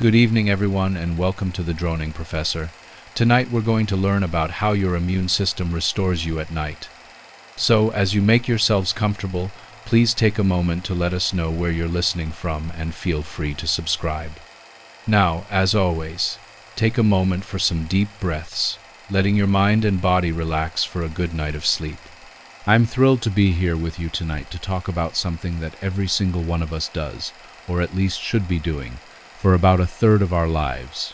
Good evening, everyone, and welcome to the Droning Professor. Tonight we're going to learn about how your immune system restores you at night. So, as you make yourselves comfortable, please take a moment to let us know where you're listening from and feel free to subscribe. Now, as always, take a moment for some deep breaths, letting your mind and body relax for a good night of sleep. I'm thrilled to be here with you tonight to talk about something that every single one of us does, or at least should be doing, for about a third of our lives.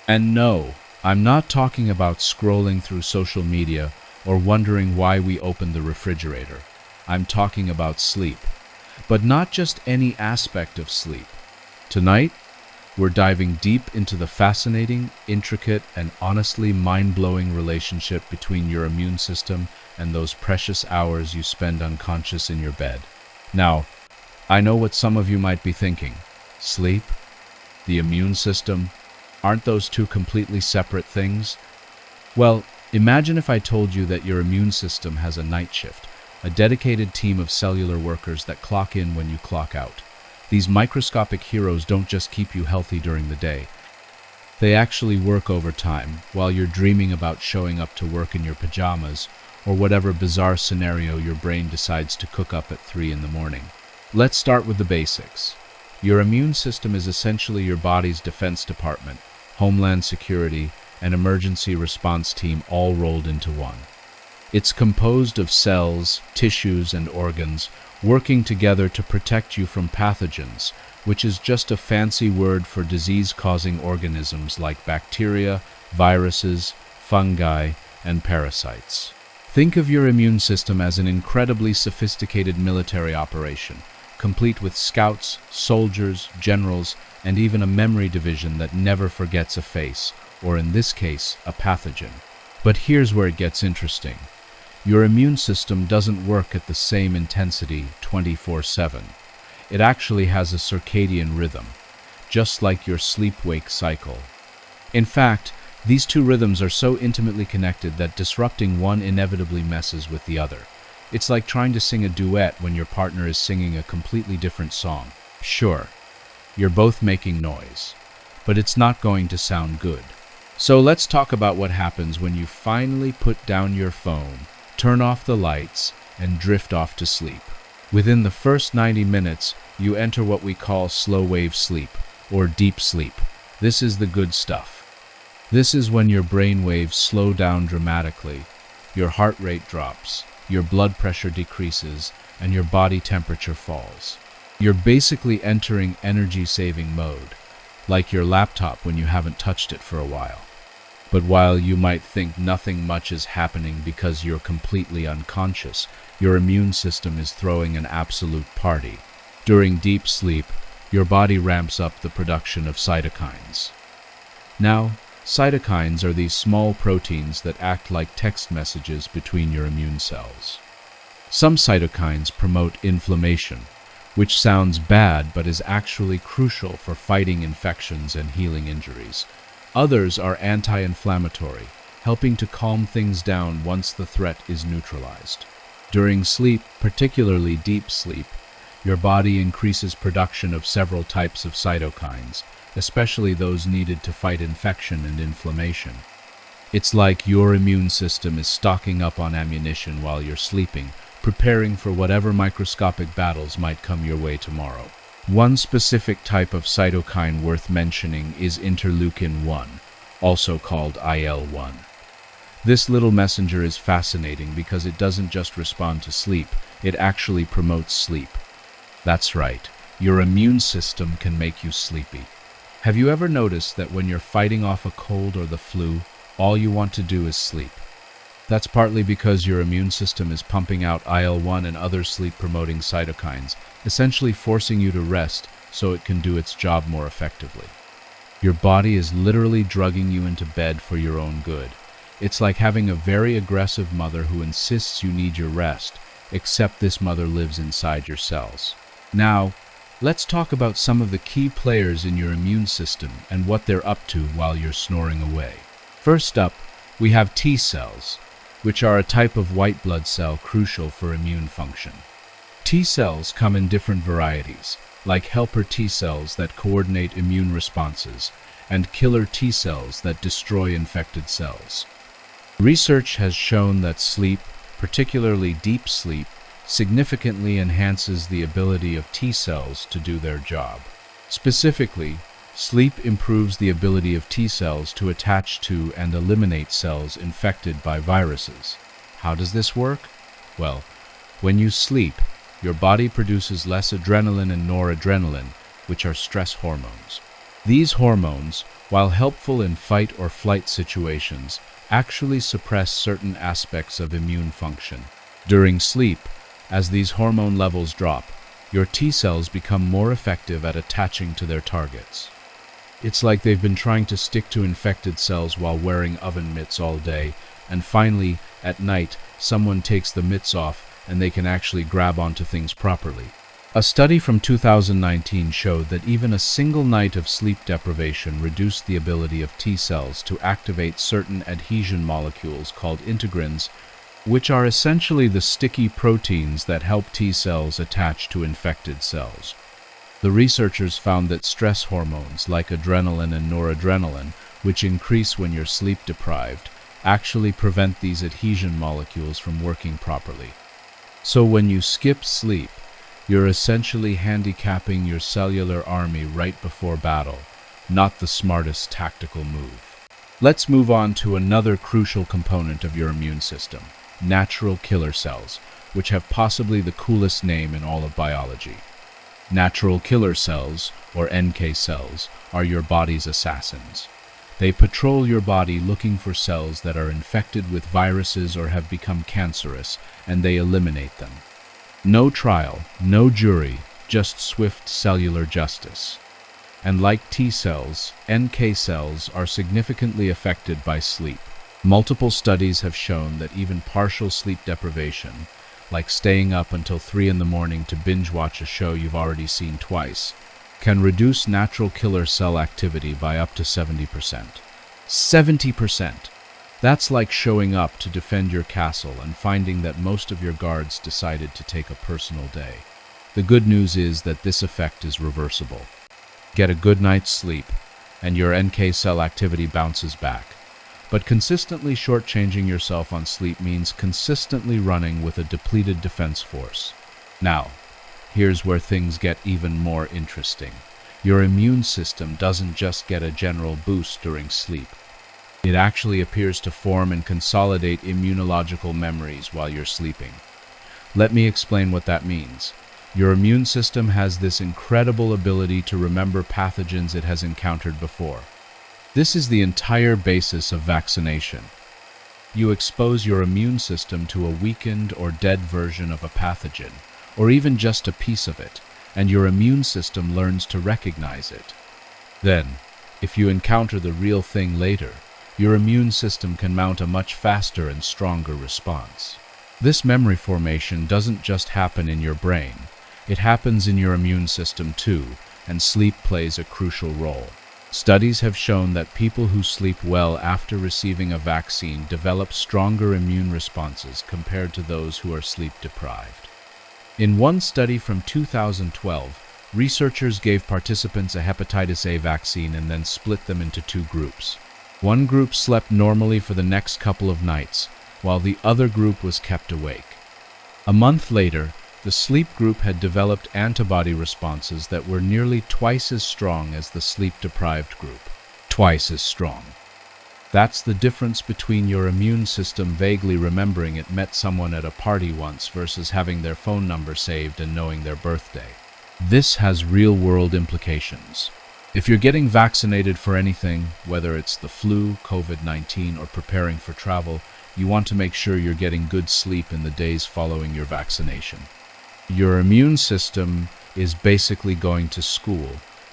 And no, I'm not talking about scrolling through social media or wondering why we open the refrigerator. I'm talking about sleep, but not just any aspect of sleep. Tonight, we're diving deep into the fascinating, intricate, and honestly mind-blowing relationship between your immune system and those precious hours you spend unconscious in your bed. Now, I know what some of you might be thinking. Sleep? The immune system? Aren't those two completely separate things? Well, imagine if I told you that your immune system has a night shift, a dedicated team of cellular workers that clock in when you clock out. These microscopic heroes don't just keep you healthy during the day. They actually work overtime while you're dreaming about showing up to work in your pajamas or whatever bizarre scenario your brain decides to cook up at 3 in the morning. Let's start with the basics. Your immune system is essentially your body's defense department, homeland security, and emergency response team all rolled into one. It's composed of cells, tissues, and organs working together to protect you from pathogens, which is just a fancy word for disease-causing organisms like bacteria, viruses, fungi, and parasites. Think of your immune system as an incredibly sophisticated military operation, complete with scouts, soldiers, generals, and even a memory division that never forgets a face, or in this case, a pathogen. But here's where it gets interesting. Your immune system doesn't work at the same intensity 24/7. It actually has a circadian rhythm, just like your sleep-wake cycle. In fact, these two rhythms are so intimately connected that disrupting one inevitably messes with the other. It's like trying to sing a duet when your partner is singing a completely different song. Sure, you're both making noise, but it's not going to sound good. So let's talk about what happens when you finally put down your phone, turn off the lights, and drift off to sleep. Within the first 90 minutes, you enter what we call slow-wave sleep, or deep sleep. This is the good stuff. This is when your brain waves slow down dramatically, your heart rate drops, your blood pressure decreases, and your body temperature falls. You're basically entering energy-saving mode, like your laptop when you haven't touched it for a while. But while you might think nothing much is happening because you're completely unconscious, your immune system is throwing an absolute party. During deep sleep, your body ramps up the production of cytokines. Now, cytokines are these small proteins that act like text messages between your immune cells. Some cytokines promote inflammation, which sounds bad but is actually crucial for fighting infections and healing injuries. Others are anti-inflammatory, helping to calm things down once the threat is neutralized. During sleep, particularly deep sleep, your body increases production of several types of cytokines, especially those needed to fight infection and inflammation. It's like your immune system is stocking up on ammunition while you're sleeping, preparing for whatever microscopic battles might come your way tomorrow. One specific type of cytokine worth mentioning is interleukin-1, also called IL-1. This little messenger is fascinating because it doesn't just respond to sleep, it actually promotes sleep. That's right, your immune system can make you sleepy. Have you ever noticed that when you're fighting off a cold or the flu, all you want to do is sleep? That's partly because your immune system is pumping out IL-1 and other sleep-promoting cytokines, essentially forcing you to rest so it can do its job more effectively. Your body is literally drugging you into bed for your own good. It's like having a very aggressive mother who insists you need your rest, except this mother lives inside your cells. Now, let's talk about some of the key players in your immune system and what they're up to while you're snoring away. First up, we have T cells, which are a type of white blood cell crucial for immune function. T cells come in different varieties, like helper T cells that coordinate immune responses, and killer T cells that destroy infected cells. Research has shown that sleep, particularly deep sleep, significantly enhances the ability of T cells to do their job. Specifically, sleep improves the ability of T cells to attach to and eliminate cells infected by viruses. How does this work? Well, when you sleep, your body produces less adrenaline and noradrenaline, which are stress hormones. These hormones, while helpful in fight or flight situations, actually suppress certain aspects of immune function. During sleep, as these hormone levels drop, your T cells become more effective at attaching to their targets. It's like they've been trying to stick to infected cells while wearing oven mitts all day, and finally, at night, someone takes the mitts off and they can actually grab onto things properly. A study from 2019 showed that even a single night of sleep deprivation reduced the ability of T cells to activate certain adhesion molecules called integrins, which are essentially the sticky proteins that help T cells attach to infected cells. The researchers found that stress hormones like adrenaline and noradrenaline, which increase when you're sleep deprived, actually prevent these adhesion molecules from working properly. So when you skip sleep, you're essentially handicapping your cellular army right before battle, not the smartest tactical move. Let's move on to another crucial component of your immune system, natural killer cells, which have possibly the coolest name in all of biology. Natural killer cells, or NK cells, are your body's assassins. They patrol your body looking for cells that are infected with viruses or have become cancerous, and they eliminate them. No trial, no jury, just swift cellular justice. And like T cells, NK cells are significantly affected by sleep. Multiple studies have shown that even partial sleep deprivation, like staying up until 3 in the morning to binge watch a show you've already seen twice, can reduce natural killer cell activity by up to 70%. 70%! That's like showing up to defend your castle and finding that most of your guards decided to take a personal day. The good news is that this effect is reversible. Get a good night's sleep, and your NK cell activity bounces back. But consistently shortchanging yourself on sleep means consistently running with a depleted defense force. Now, here's where things get even more interesting. Your immune system doesn't just get a general boost during sleep. It actually appears to form and consolidate immunological memories while you're sleeping. Let me explain what that means. Your immune system has this incredible ability to remember pathogens it has encountered before. This is the entire basis of vaccination. You expose your immune system to a weakened or dead version of a pathogen, or even just a piece of it, and your immune system learns to recognize it. Then, if you encounter the real thing later, your immune system can mount a much faster and stronger response. This memory formation doesn't just happen in your brain, it happens in your immune system too, and sleep plays a crucial role. Studies have shown that people who sleep well after receiving a vaccine develop stronger immune responses compared to those who are sleep deprived. In one study from 2012, researchers gave participants a hepatitis A vaccine and then split them into 2 groups. One group slept normally for the next couple of nights, while the other group was kept awake. A month later, the sleep group had developed antibody responses that were nearly twice as strong as the sleep-deprived group. Twice as strong. That's the difference between your immune system vaguely remembering it met someone at a party once versus having their phone number saved and knowing their birthday. This has real-world implications. If you're getting vaccinated for anything, whether it's the flu, COVID-19, or preparing for travel, you want to make sure you're getting good sleep in the days following your vaccination. Your immune system is basically going to school,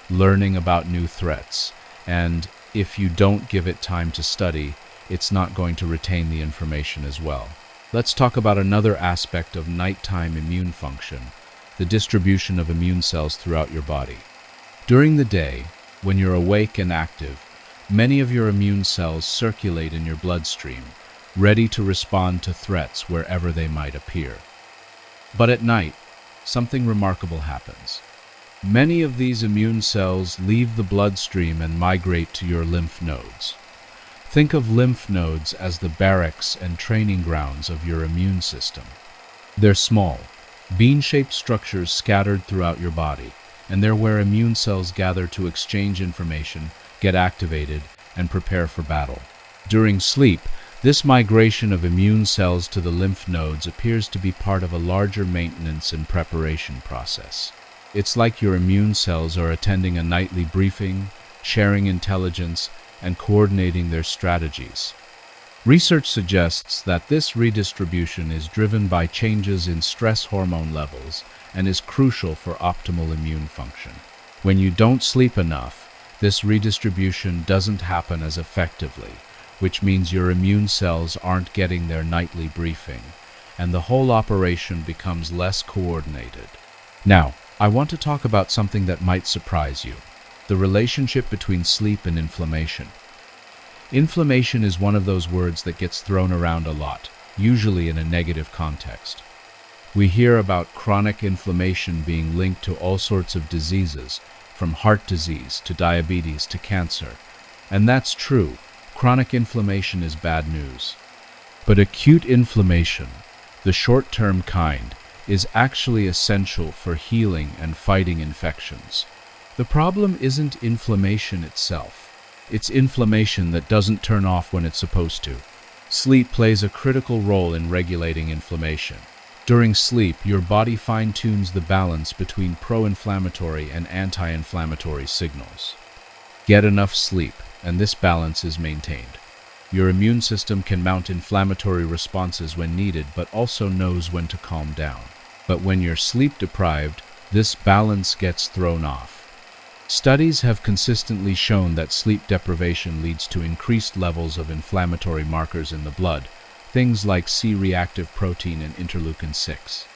learning about new threats, and if you don't give it time to study, it's not going to retain the information as well. Let's talk about another aspect of nighttime immune function, the distribution of immune cells throughout your body. During the day, when you're awake and active, many of your immune cells circulate in your bloodstream, ready to respond to threats wherever they might appear. But at night, something remarkable happens. Many of these immune cells leave the bloodstream and migrate to your lymph nodes. Think of lymph nodes as the barracks and training grounds of your immune system. They're small, bean-shaped structures scattered throughout your body, and they're where immune cells gather to exchange information, get activated, and prepare for battle. During sleep, this migration of immune cells to the lymph nodes appears to be part of a larger maintenance and preparation process. It's like your immune cells are attending a nightly briefing, sharing intelligence, and coordinating their strategies. Research suggests that this redistribution is driven by changes in stress hormone levels and is crucial for optimal immune function. When you don't sleep enough, this redistribution doesn't happen as effectively, which means your immune cells aren't getting their nightly briefing, and the whole operation becomes less coordinated. Now, I want to talk about something that might surprise you: the relationship between sleep and inflammation. Inflammation is one of those words that gets thrown around a lot, usually in a negative context. We hear about chronic inflammation being linked to all sorts of diseases, from heart disease to diabetes to cancer. And that's true. Chronic inflammation is bad news. But acute inflammation, the short-term kind, is actually essential for healing and fighting infections. The problem isn't inflammation itself. It's inflammation that doesn't turn off when it's supposed to. Sleep plays a critical role in regulating inflammation. During sleep, your body fine-tunes the balance between pro-inflammatory and anti-inflammatory signals. Get enough sleep, and this balance is maintained. Your immune system can mount inflammatory responses when needed, but also knows when to calm down. But when you're sleep-deprived, this balance gets thrown off. Studies have consistently shown that sleep deprivation leads to increased levels of inflammatory markers in the blood, things like C-reactive protein and interleukin-6.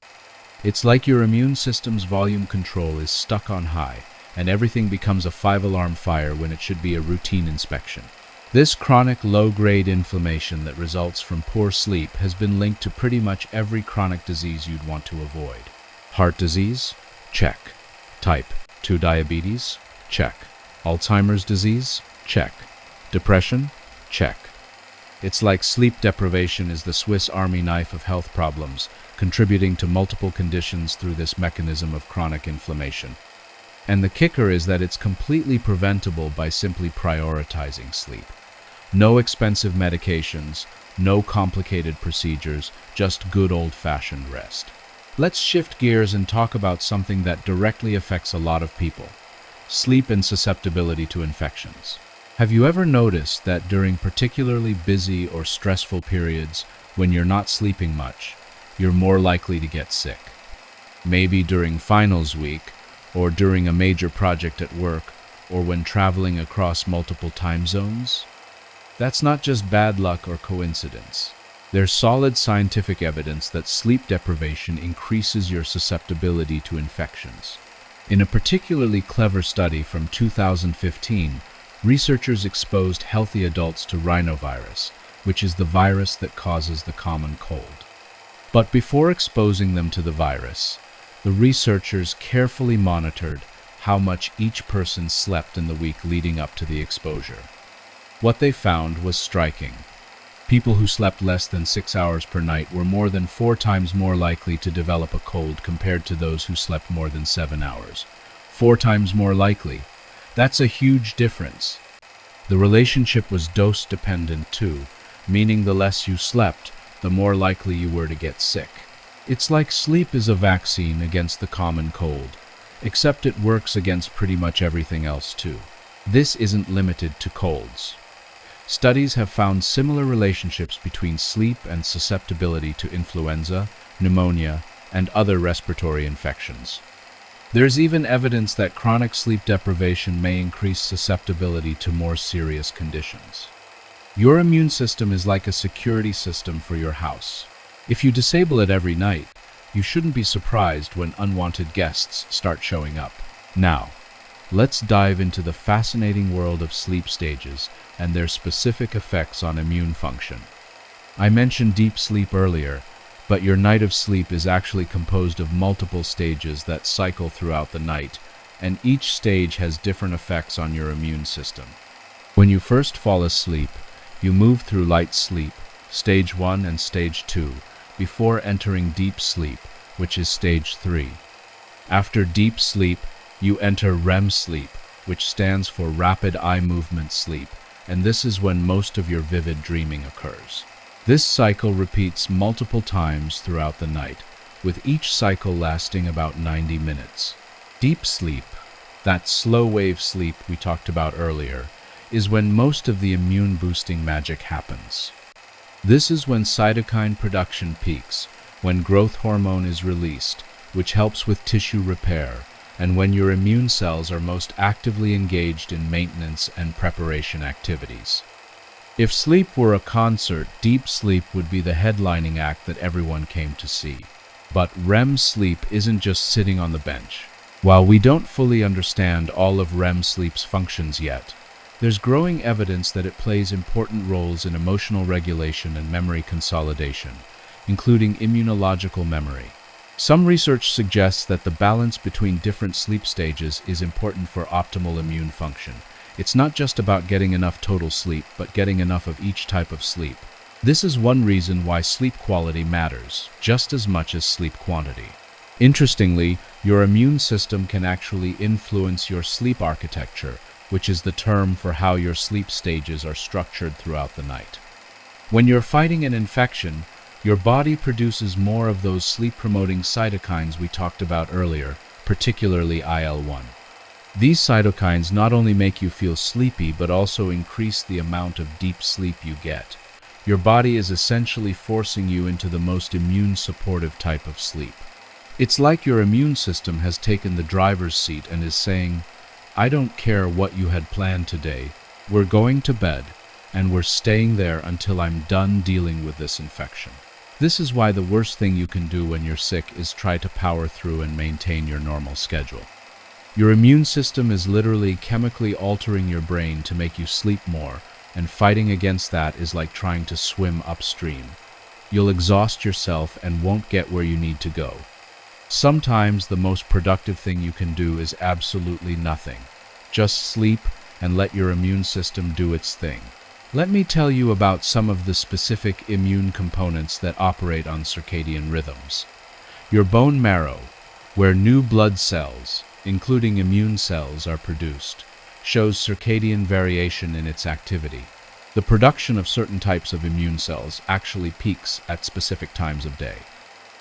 It's like your immune system's volume control is stuck on high, and everything becomes a 5-alarm fire when it should be a routine inspection. This chronic low-grade inflammation that results from poor sleep has been linked to pretty much every chronic disease you'd want to avoid. Heart disease? Check. Type 2 diabetes? Check. Alzheimer's disease? Check. Depression? Check. It's like sleep deprivation is the Swiss Army knife of health problems, contributing to multiple conditions through this mechanism of chronic inflammation. And the kicker is that it's completely preventable by simply prioritizing sleep. No expensive medications, no complicated procedures, just good old-fashioned rest. Let's shift gears and talk about something that directly affects a lot of people: sleep and susceptibility to infections. Have you ever noticed that during particularly busy or stressful periods, when you're not sleeping much, you're more likely to get sick? Maybe during finals week, or during a major project at work, or when traveling across multiple time zones? That's not just bad luck or coincidence. There's solid scientific evidence that sleep deprivation increases your susceptibility to infections. In a particularly clever study from 2015, researchers exposed healthy adults to rhinovirus, which is the virus that causes the common cold. But before exposing them to the virus, the researchers carefully monitored how much each person slept in the week leading up to the exposure. What they found was striking. People who slept less than 6 hours per night were more than 4 times more likely to develop a cold compared to those who slept more than 7 hours. 4 times more likely. That's a huge difference. The relationship was dose-dependent too, meaning the less you slept, the more likely you were to get sick. It's like sleep is a vaccine against the common cold, except it works against pretty much everything else too. This isn't limited to colds. Studies have found similar relationships between sleep and susceptibility to influenza, pneumonia, and other respiratory infections. There's even evidence that chronic sleep deprivation may increase susceptibility to more serious conditions. Your immune system is like a security system for your house. If you disable it every night, you shouldn't be surprised when unwanted guests start showing up. Now, let's dive into the fascinating world of sleep stages and their specific effects on immune function. I mentioned deep sleep earlier, but your night of sleep is actually composed of multiple stages that cycle throughout the night, and each stage has different effects on your immune system. When you first fall asleep, you move through light sleep, stage 1 and stage 2, before entering deep sleep, which is stage 3. After deep sleep, you enter REM sleep, which stands for rapid eye movement sleep, and this is when most of your vivid dreaming occurs. This cycle repeats multiple times throughout the night, with each cycle lasting about 90 minutes. Deep sleep, that slow wave sleep we talked about earlier, is when most of the immune-boosting magic happens. This is when cytokine production peaks, when growth hormone is released, which helps with tissue repair, and when your immune cells are most actively engaged in maintenance and preparation activities. If sleep were a concert, deep sleep would be the headlining act that everyone came to see. But REM sleep isn't just sitting on the bench. While we don't fully understand all of REM sleep's functions yet, there's growing evidence that it plays important roles in emotional regulation and memory consolidation, including immunological memory. Some research suggests that the balance between different sleep stages is important for optimal immune function. It's not just about getting enough total sleep, but getting enough of each type of sleep. This is one reason why sleep quality matters, just as much as sleep quantity. Interestingly, your immune system can actually influence your sleep architecture, which is the term for how your sleep stages are structured throughout the night. When you're fighting an infection, your body produces more of those sleep-promoting cytokines we talked about earlier, particularly IL-1. These cytokines not only make you feel sleepy, but also increase the amount of deep sleep you get. Your body is essentially forcing you into the most immune-supportive type of sleep. It's like your immune system has taken the driver's seat and is saying, I don't care what you had planned today, we're going to bed, and we're staying there until I'm done dealing with this infection. This is why the worst thing you can do when you're sick is try to power through and maintain your normal schedule. Your immune system is literally chemically altering your brain to make you sleep more, and fighting against that is like trying to swim upstream. You'll exhaust yourself and won't get where you need to go. Sometimes the most productive thing you can do is absolutely nothing. Just sleep and let your immune system do its thing. Let me tell you about some of the specific immune components that operate on circadian rhythms. Your bone marrow, where new blood cells, including immune cells, are produced, shows circadian variation in its activity. The production of certain types of immune cells actually peaks at specific times of day.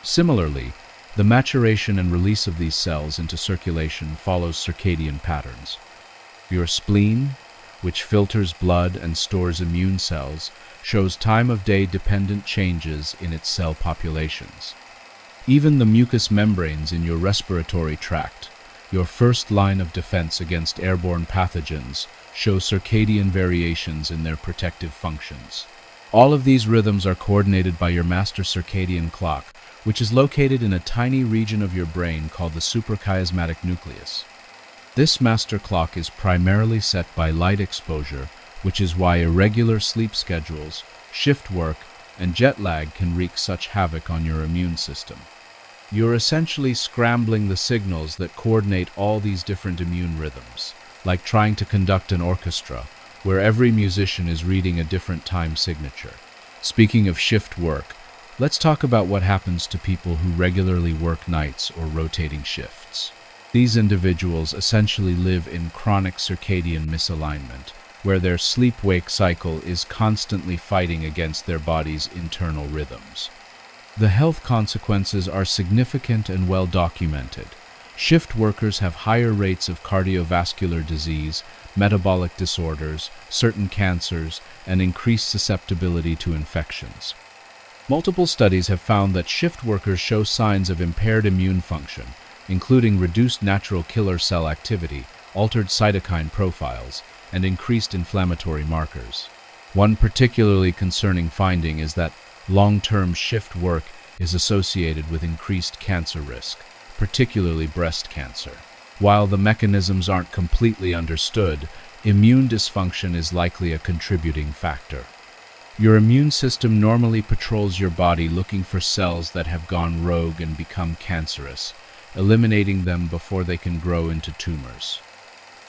Similarly, the maturation and release of these cells into circulation follows circadian patterns. Your spleen, which filters blood and stores immune cells, shows time-of-day dependent changes in its cell populations. Even the mucous membranes in your respiratory tract, your first line of defense against airborne pathogens, show circadian variations in their protective functions. All of these rhythms are coordinated by your master circadian clock, which is located in a tiny region of your brain called the suprachiasmatic nucleus. This master clock is primarily set by light exposure, which is why irregular sleep schedules, shift work, and jet lag can wreak such havoc on your immune system. You're essentially scrambling the signals that coordinate all these different immune rhythms, like trying to conduct an orchestra, where every musician is reading a different time signature. Speaking of shift work, let's talk about what happens to people who regularly work nights or rotating shifts. These individuals essentially live in chronic circadian misalignment, where their sleep-wake cycle is constantly fighting against their body's internal rhythms. The health consequences are significant and well documented. Shift workers have higher rates of cardiovascular disease, metabolic disorders, certain cancers, and increased susceptibility to infections. Multiple studies have found that shift workers show signs of impaired immune function, including reduced natural killer cell activity, altered cytokine profiles, and increased inflammatory markers. One particularly concerning finding is that long-term shift work is associated with increased cancer risk, particularly breast cancer. While the mechanisms aren't completely understood, immune dysfunction is likely a contributing factor. Your immune system normally patrols your body looking for cells that have gone rogue and become cancerous, eliminating them before they can grow into tumors.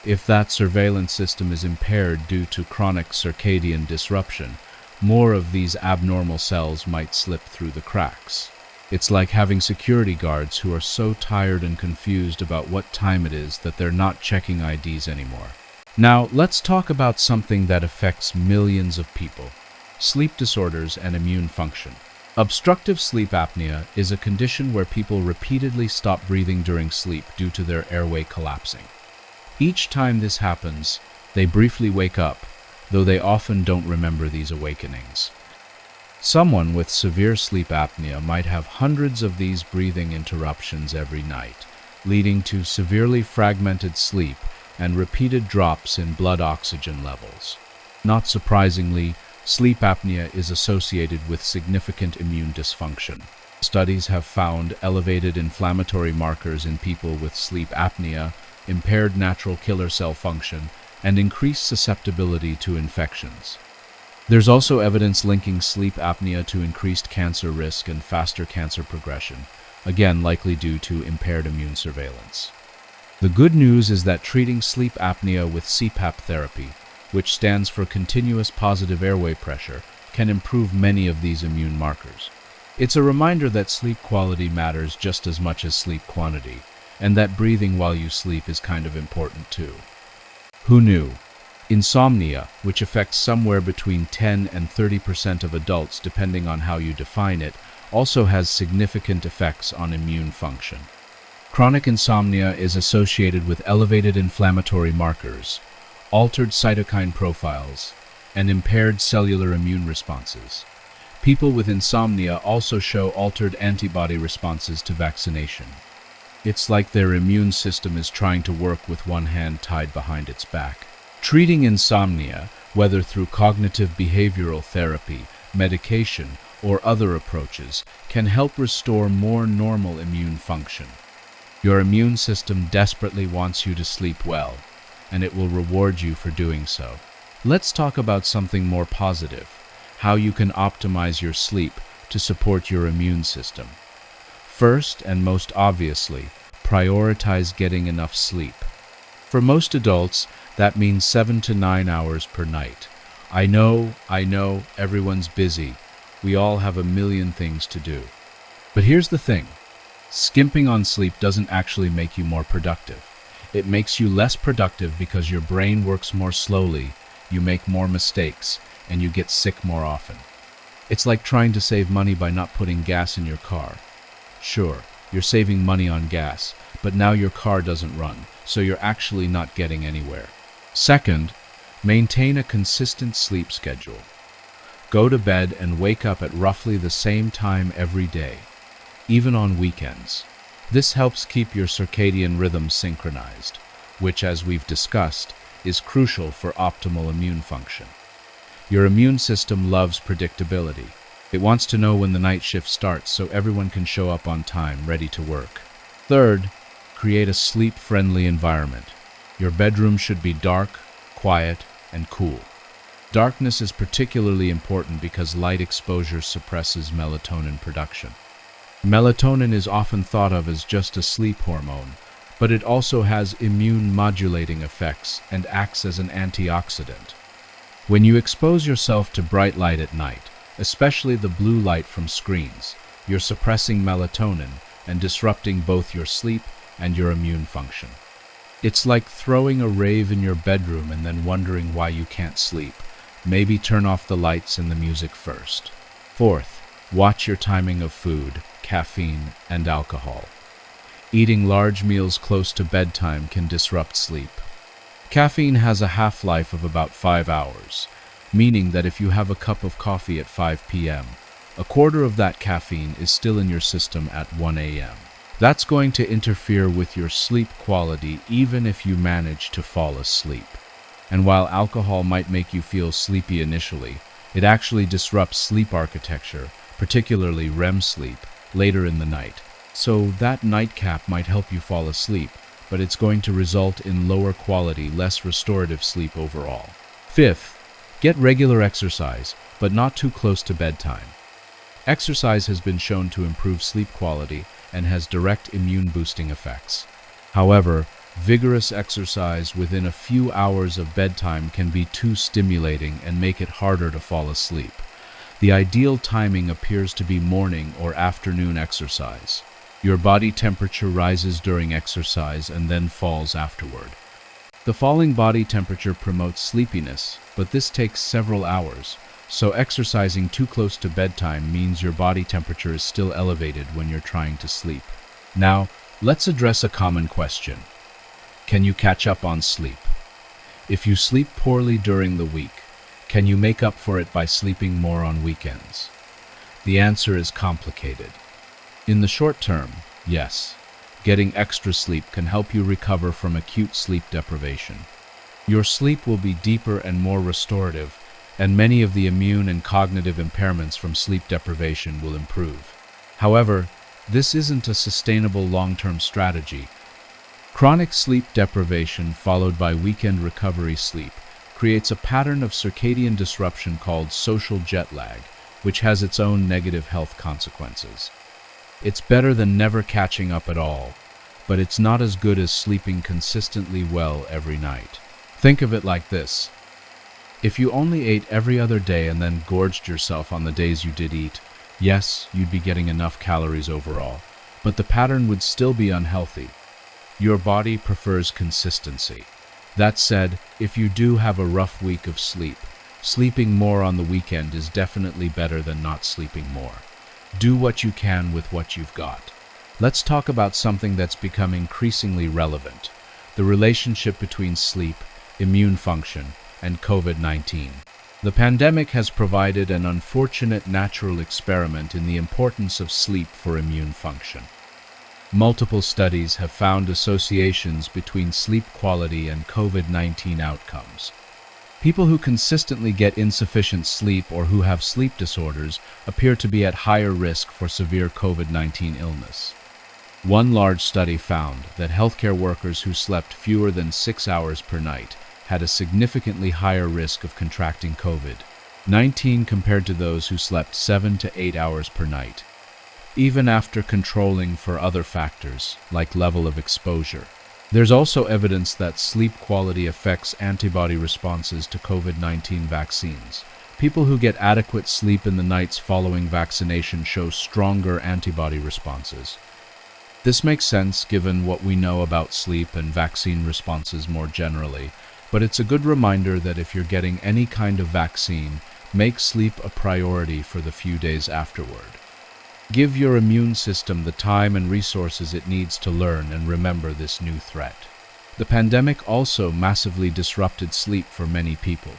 If that surveillance system is impaired due to chronic circadian disruption, more of these abnormal cells might slip through the cracks. It's like having security guards who are so tired and confused about what time it is that they're not checking IDs anymore. Now, let's talk about something that affects millions of people: sleep disorders and immune function. Obstructive sleep apnea is a condition where people repeatedly stop breathing during sleep due to their airway collapsing. Each time this happens, they briefly wake up, though they often don't remember these awakenings. Someone with severe sleep apnea might have hundreds of these breathing interruptions every night, leading to severely fragmented sleep and repeated drops in blood oxygen levels. Not surprisingly, sleep apnea is associated with significant immune dysfunction. Studies have found elevated inflammatory markers in people with sleep apnea, impaired natural killer cell function, and increased susceptibility to infections. There's also evidence linking sleep apnea to increased cancer risk and faster cancer progression, again likely due to impaired immune surveillance. The good news is that treating sleep apnea with CPAP therapy, which stands for continuous positive airway pressure, can improve many of these immune markers. It's a reminder that sleep quality matters just as much as sleep quantity, and that breathing while you sleep is kind of important too. Who knew? Insomnia, which affects somewhere between 10 and 30% of adults depending on how you define it, also has significant effects on immune function. Chronic insomnia is associated with elevated inflammatory markers, altered cytokine profiles, and impaired cellular immune responses. People with insomnia also show altered antibody responses to vaccination. It's like their immune system is trying to work with one hand tied behind its back. Treating insomnia, whether through cognitive behavioral therapy, medication, or other approaches, can help restore more normal immune function. Your immune system desperately wants you to sleep well, and it will reward you for doing so. Let's talk about something more positive: how you can optimize your sleep to support your immune system. First, and most obviously, prioritize getting enough sleep. For most adults, that means 7 to 9 hours per night. I know, everyone's busy. We all have a million things to do. But here's the thing: skimping on sleep doesn't actually make you more productive. It makes you less productive because your brain works more slowly, you make more mistakes, and you get sick more often. It's like trying to save money by not putting gas in your car. Sure, you're saving money on gas, but now your car doesn't run, so you're actually not getting anywhere. Second, maintain a consistent sleep schedule. Go to bed and wake up at roughly the same time every day, even on weekends. This helps keep your circadian rhythm synchronized, which, as we've discussed, is crucial for optimal immune function. Your immune system loves predictability. It wants to know when the night shift starts so everyone can show up on time, ready to work. Third, create a sleep-friendly environment. Your bedroom should be dark, quiet, and cool. Darkness is particularly important because light exposure suppresses melatonin production. Melatonin is often thought of as just a sleep hormone, but it also has immune-modulating effects and acts as an antioxidant. When you expose yourself to bright light at night, especially the blue light from screens, you're suppressing melatonin and disrupting both your sleep and your immune function. It's like throwing a rave in your bedroom and then wondering why you can't sleep. Maybe turn off the lights and the music first. Fourth, watch your timing of food, caffeine, and alcohol. Eating large meals close to bedtime can disrupt sleep. Caffeine has a half-life of about 5 hours, meaning that if you have a cup of coffee at 5 p.m., a quarter of that caffeine is still in your system at 1 a.m. That's going to interfere with your sleep quality even if you manage to fall asleep. And while alcohol might make you feel sleepy initially, it actually disrupts sleep architecture, particularly REM sleep, later in the night. So that nightcap might help you fall asleep, but it's going to result in lower quality, less restorative sleep overall. Fifth, get regular exercise, but not too close to bedtime. Exercise has been shown to improve sleep quality and has direct immune-boosting effects. However, vigorous exercise within a few hours of bedtime can be too stimulating and make it harder to fall asleep. The ideal timing appears to be morning or afternoon exercise. Your body temperature rises during exercise and then falls afterward. The falling body temperature promotes sleepiness, but this takes several hours, so exercising too close to bedtime means your body temperature is still elevated when you're trying to sleep. Now, let's address a common question. Can you catch up on sleep? If you sleep poorly during the week, can you make up for it by sleeping more on weekends? The answer is complicated. In the short term, yes. Getting extra sleep can help you recover from acute sleep deprivation. Your sleep will be deeper and more restorative, and many of the immune and cognitive impairments from sleep deprivation will improve. However, this isn't a sustainable long-term strategy. Chronic sleep deprivation followed by weekend recovery sleep creates a pattern of circadian disruption called social jet lag, which has its own negative health consequences. It's better than never catching up at all, but it's not as good as sleeping consistently well every night. Think of it like this. If you only ate every other day and then gorged yourself on the days you did eat, yes, you'd be getting enough calories overall, but the pattern would still be unhealthy. Your body prefers consistency. That said, if you do have a rough week of sleep, sleeping more on the weekend is definitely better than not sleeping more. Do what you can with what you've got. Let's talk about something that's become increasingly relevant: the relationship between sleep, immune function, and COVID-19. The pandemic has provided an unfortunate natural experiment in the importance of sleep for immune function. Multiple studies have found associations between sleep quality and COVID-19 outcomes. People who consistently get insufficient sleep or who have sleep disorders appear to be at higher risk for severe COVID-19 illness. One large study found that healthcare workers who slept fewer than 6 hours per night had a significantly higher risk of contracting COVID-19 compared to those who slept 7 to 8 hours per night, even after controlling for other factors like level of exposure. There's also evidence that sleep quality affects antibody responses to COVID-19 vaccines. People who get adequate sleep in the nights following vaccination show stronger antibody responses. This makes sense given what we know about sleep and vaccine responses more generally, but it's a good reminder that if you're getting any kind of vaccine, make sleep a priority for the few days afterward. Give your immune system the time and resources it needs to learn and remember this new threat. The pandemic also massively disrupted sleep for many people.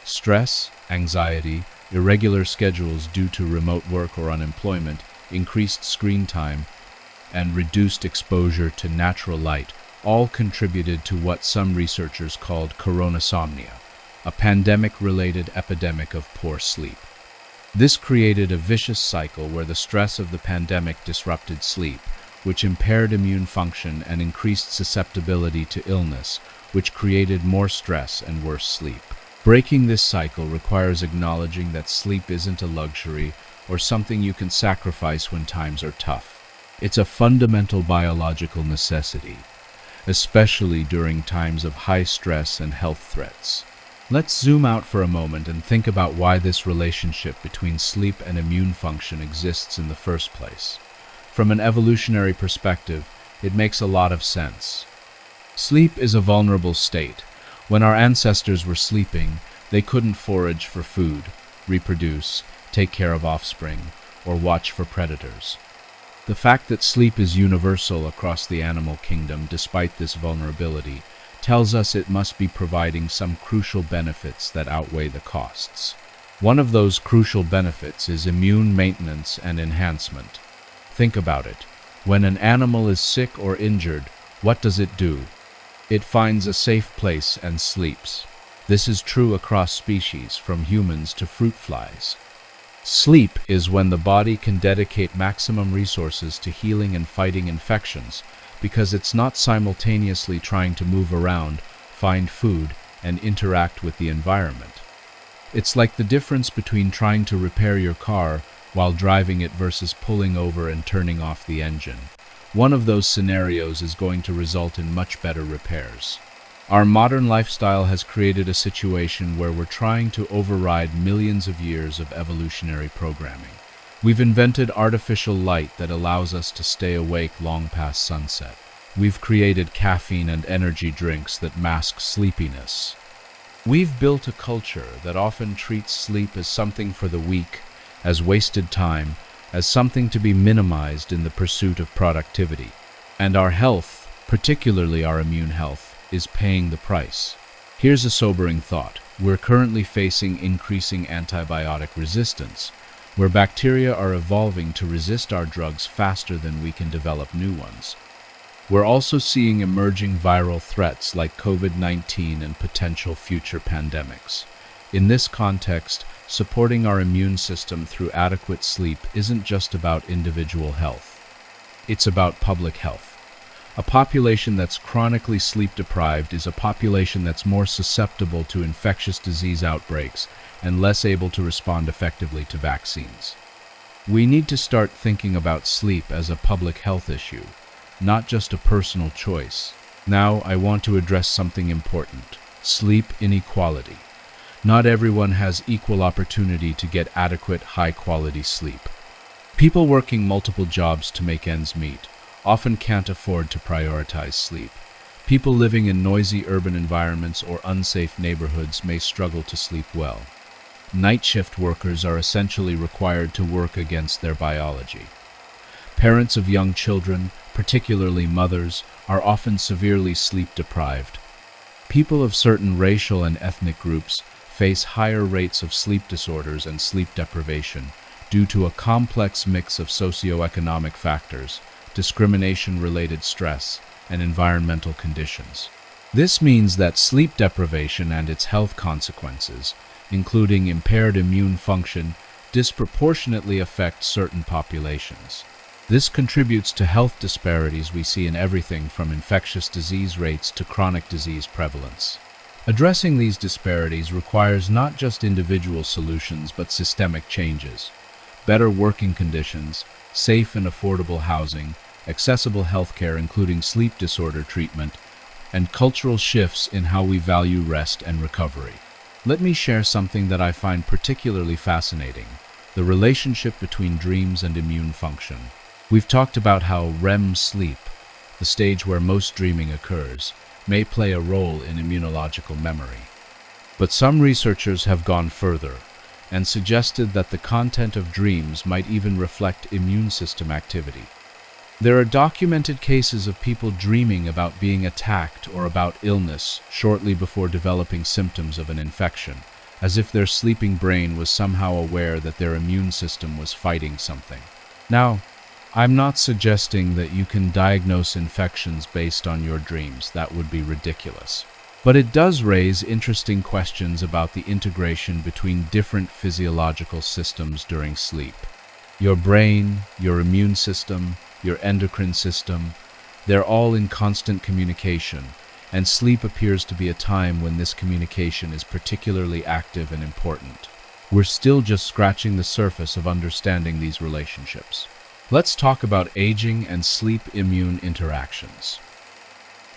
Stress, anxiety, irregular schedules due to remote work or unemployment, increased screen time, and reduced exposure to natural light all contributed to what some researchers called coronasomnia, a pandemic-related epidemic of poor sleep. This created a vicious cycle where the stress of the pandemic disrupted sleep, which impaired immune function and increased susceptibility to illness, which created more stress and worse sleep. Breaking this cycle requires acknowledging that sleep isn't a luxury or something you can sacrifice when times are tough. It's a fundamental biological necessity, especially during times of high stress and health threats. Let's zoom out for a moment and think about why this relationship between sleep and immune function exists in the first place. From an evolutionary perspective, it makes a lot of sense. Sleep is a vulnerable state. When our ancestors were sleeping, they couldn't forage for food, reproduce, take care of offspring, or watch for predators. The fact that sleep is universal across the animal kingdom despite this vulnerability tells us it must be providing some crucial benefits that outweigh the costs. One of those crucial benefits is immune maintenance and enhancement. Think about it. When an animal is sick or injured, what does it do? It finds a safe place and sleeps. This is true across species, from humans to fruit flies. Sleep is when the body can dedicate maximum resources to healing and fighting infections, because it's not simultaneously trying to move around, find food, and interact with the environment. It's like the difference between trying to repair your car while driving it versus pulling over and turning off the engine. one of those scenarios is going to result in much better repairs. Our modern lifestyle has created a situation where we're trying to override millions of years of evolutionary programming. We've invented artificial light that allows us to stay awake long past sunset. We've created caffeine and energy drinks that mask sleepiness. We've built a culture that often treats sleep as something for the weak, as wasted time, as something to be minimized in the pursuit of productivity. And our health, particularly our immune health, is paying the price. Here's a sobering thought. We're currently facing increasing antibiotic resistance, where bacteria are evolving to resist our drugs faster than we can develop new ones. We're also seeing emerging viral threats like COVID-19 and potential future pandemics. In this context, supporting our immune system through adequate sleep isn't just about individual health. It's about public health. A population that's chronically sleep-deprived is a population that's more susceptible to infectious disease outbreaks and less able to respond effectively to vaccines. We need to start thinking about sleep as a public health issue, not just a personal choice. Now, I want to address something important: sleep inequality. Not everyone has equal opportunity to get adequate, high-quality sleep. People working multiple jobs to make ends meet often can't afford to prioritize sleep. People living in noisy urban environments or unsafe neighborhoods may struggle to sleep well. Night shift workers are essentially required to work against their biology. Parents of young children, particularly mothers, are often severely sleep-deprived. People of certain racial and ethnic groups face higher rates of sleep disorders and sleep deprivation due to a complex mix of socioeconomic factors, discrimination-related stress, and environmental conditions. This means that sleep deprivation and its health consequences, including impaired immune function, disproportionately affect certain populations. This contributes to health disparities we see in everything from infectious disease rates to chronic disease prevalence. Addressing these disparities requires not just individual solutions but systemic changes. Better working conditions, safe and affordable housing, accessible healthcare including sleep disorder treatment, and cultural shifts in how we value rest and recovery. Let me share something that I find particularly fascinating: the relationship between dreams and immune function. We've talked about how REM sleep, the stage where most dreaming occurs, may play a role in immunological memory. But some researchers have gone further and suggested that the content of dreams might even reflect immune system activity. There are documented cases of people dreaming about being attacked or about illness shortly before developing symptoms of an infection, as if their sleeping brain was somehow aware that their immune system was fighting something. Now, I'm not suggesting that you can diagnose infections based on your dreams. That would be ridiculous. But it does raise interesting questions about the integration between different physiological systems during sleep. Your brain, your immune system, your endocrine system, they're all in constant communication, and sleep appears to be a time when this communication is particularly active and important. We're still just scratching the surface of understanding these relationships. Let's talk about aging and sleep-immune interactions.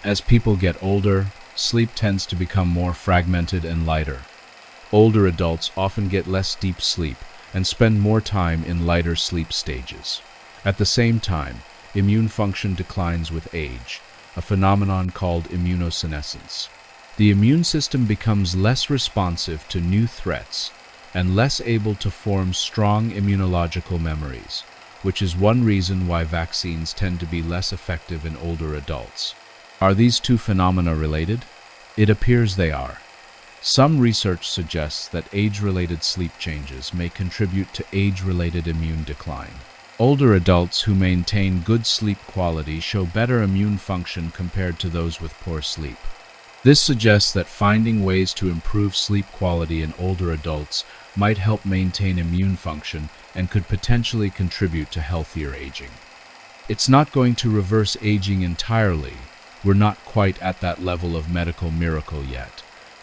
As people get older, sleep tends to become more fragmented and lighter. Older adults often get less deep sleep and spend more time in lighter sleep stages. At the same time, immune function declines with age, a phenomenon called immunosenescence. The immune system becomes less responsive to new threats and less able to form strong immunological memories, which is one reason why vaccines tend to be less effective in older adults. Are these two phenomena related? It appears they are. Some research suggests that age-related sleep changes may contribute to age-related immune decline. Older adults who maintain good sleep quality show better immune function compared to those with poor sleep. This suggests that finding ways to improve sleep quality in older adults might help maintain immune function and could potentially contribute to healthier aging. It's not going to reverse aging entirely. We're not quite at that level of medical miracle yet,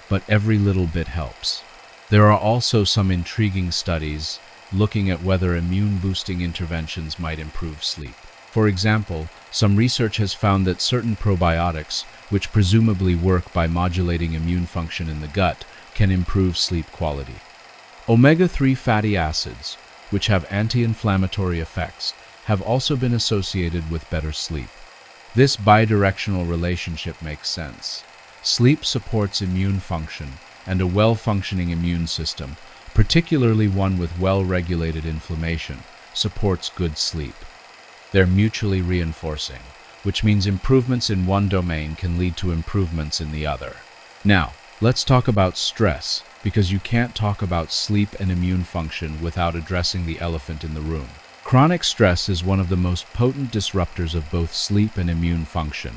but every little bit helps. There are also some intriguing studies looking at whether immune-boosting interventions might improve sleep. For example, some research has found that certain probiotics, which presumably work by modulating immune function in the gut, can improve sleep quality. Omega-3 fatty acids, which have anti-inflammatory effects, have also been associated with better sleep. This bidirectional relationship makes sense. Sleep supports immune function, and a well-functioning immune system, particularly one with well-regulated inflammation, supports good sleep. They're mutually reinforcing, which means improvements in one domain can lead to improvements in the other. Now, let's talk about stress, because you can't talk about sleep and immune function without addressing the elephant in the room. Chronic stress is one of the most potent disruptors of both sleep and immune function.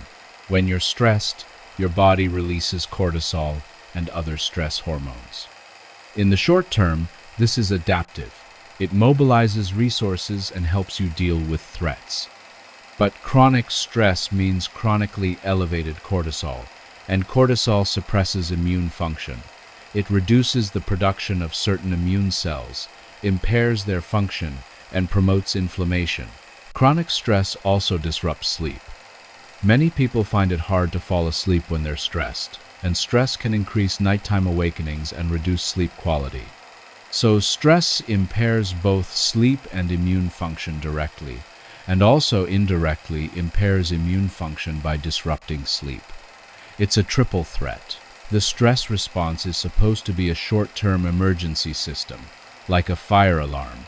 When you're stressed, your body releases cortisol and other stress hormones. In the short term, this is adaptive. It mobilizes resources and helps you deal with threats. But chronic stress means chronically elevated cortisol, and cortisol suppresses immune function. It reduces the production of certain immune cells, impairs their function, and promotes inflammation. Chronic stress also disrupts sleep. Many people find it hard to fall asleep when they're stressed, and stress can increase nighttime awakenings and reduce sleep quality. So stress impairs both sleep and immune function directly, and also indirectly impairs immune function by disrupting sleep. It's a triple threat. The stress response is supposed to be a short-term emergency system, like a fire alarm.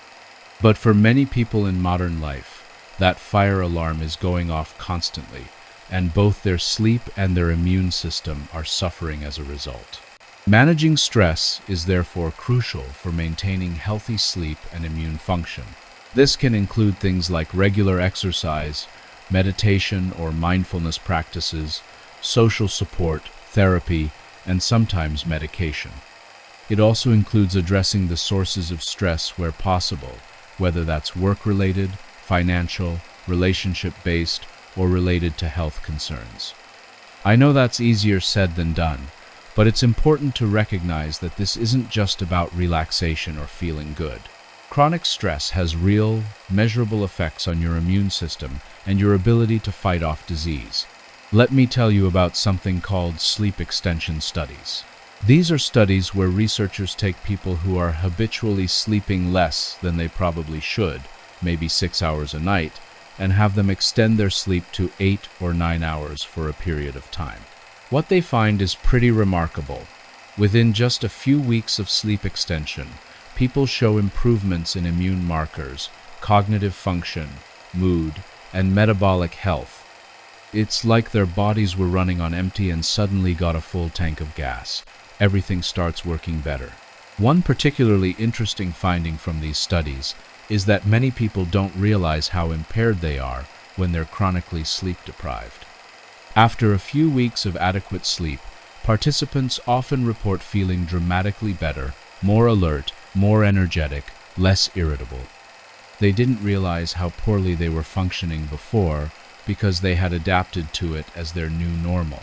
But for many people in modern life, that fire alarm is going off constantly, and both their sleep and their immune system are suffering as a result. Managing stress is therefore crucial for maintaining healthy sleep and immune function. This can include things like regular exercise, meditation or mindfulness practices, social support, therapy, and sometimes medication. It also includes addressing the sources of stress where possible, whether that's work-related, financial, relationship-based, or related to health concerns. I know that's easier said than done, but it's important to recognize that this isn't just about relaxation or feeling good. Chronic stress has real, measurable effects on your immune system and your ability to fight off disease. Let me tell you about something called sleep extension studies. These are studies where researchers take people who are habitually sleeping less than they probably should, maybe 6 hours a night, and have them extend their sleep to 8 or 9 hours for a period of time. What they find is pretty remarkable. Within just a few weeks of sleep extension, people show improvements in immune markers, cognitive function, mood, and metabolic health. It's like their bodies were running on empty and suddenly got a full tank of gas. Everything starts working better. One particularly interesting finding from these studies is that many people don't realize how impaired they are when they're chronically sleep deprived. After a few weeks of adequate sleep, participants often report feeling dramatically better, more alert, more energetic, less irritable. They didn't realize how poorly they were functioning before because they had adapted to it as their new normal.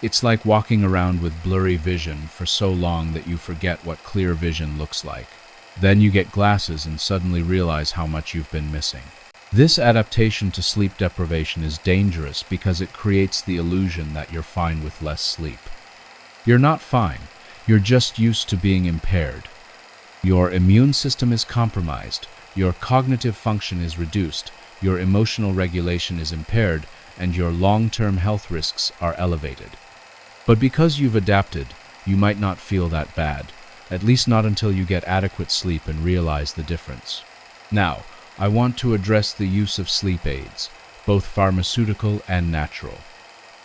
It's like walking around with blurry vision for so long that you forget what clear vision looks like. Then you get glasses and suddenly realize how much you've been missing. This adaptation to sleep deprivation is dangerous because it creates the illusion that you're fine with less sleep. You're not fine, you're just used to being impaired. Your immune system is compromised, your cognitive function is reduced, your emotional regulation is impaired, and your long-term health risks are elevated. But because you've adapted, you might not feel that bad, at least not until you get adequate sleep and realize the difference. Now, I want to address the use of sleep aids, both pharmaceutical and natural.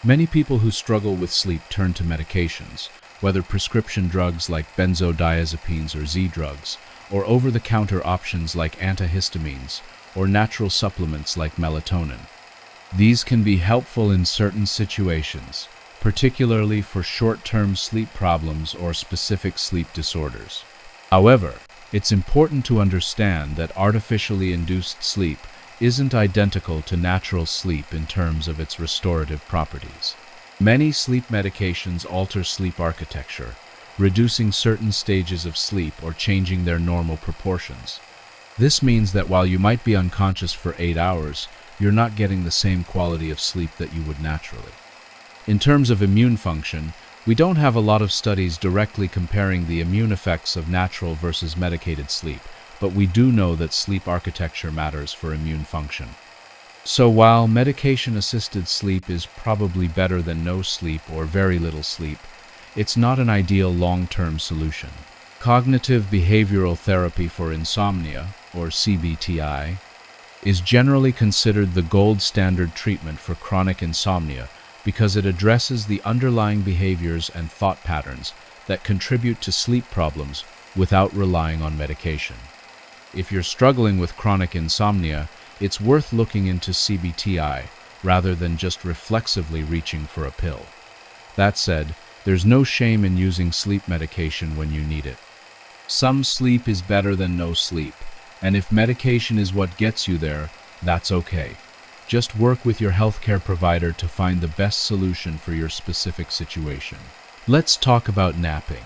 Many people who struggle with sleep turn to medications, whether prescription drugs like benzodiazepines or Z-drugs, or over-the-counter options like antihistamines, or natural supplements like melatonin. These can be helpful in certain situations, particularly for short-term sleep problems or specific sleep disorders. However, it's important to understand that artificially induced sleep isn't identical to natural sleep in terms of its restorative properties. Many sleep medications alter sleep architecture, reducing certain stages of sleep or changing their normal proportions. This means that while you might be unconscious for 8 hours, you're not getting the same quality of sleep that you would naturally. In terms of immune function, we don't have a lot of studies directly comparing the immune effects of natural versus medicated sleep, but we do know that sleep architecture matters for immune function. So while medication-assisted sleep is probably better than no sleep or very little sleep, it's not an ideal long-term solution. Cognitive behavioral therapy for insomnia, or CBTI, is generally considered the gold standard treatment for chronic insomnia because it addresses the underlying behaviors and thought patterns that contribute to sleep problems without relying on medication. If you're struggling with chronic insomnia, it's worth looking into CBTI rather than just reflexively reaching for a pill. That said, there's no shame in using sleep medication when you need it. Some sleep is better than no sleep, and if medication is what gets you there, that's okay. Just work with your healthcare provider to find the best solution for your specific situation. Let's talk about napping,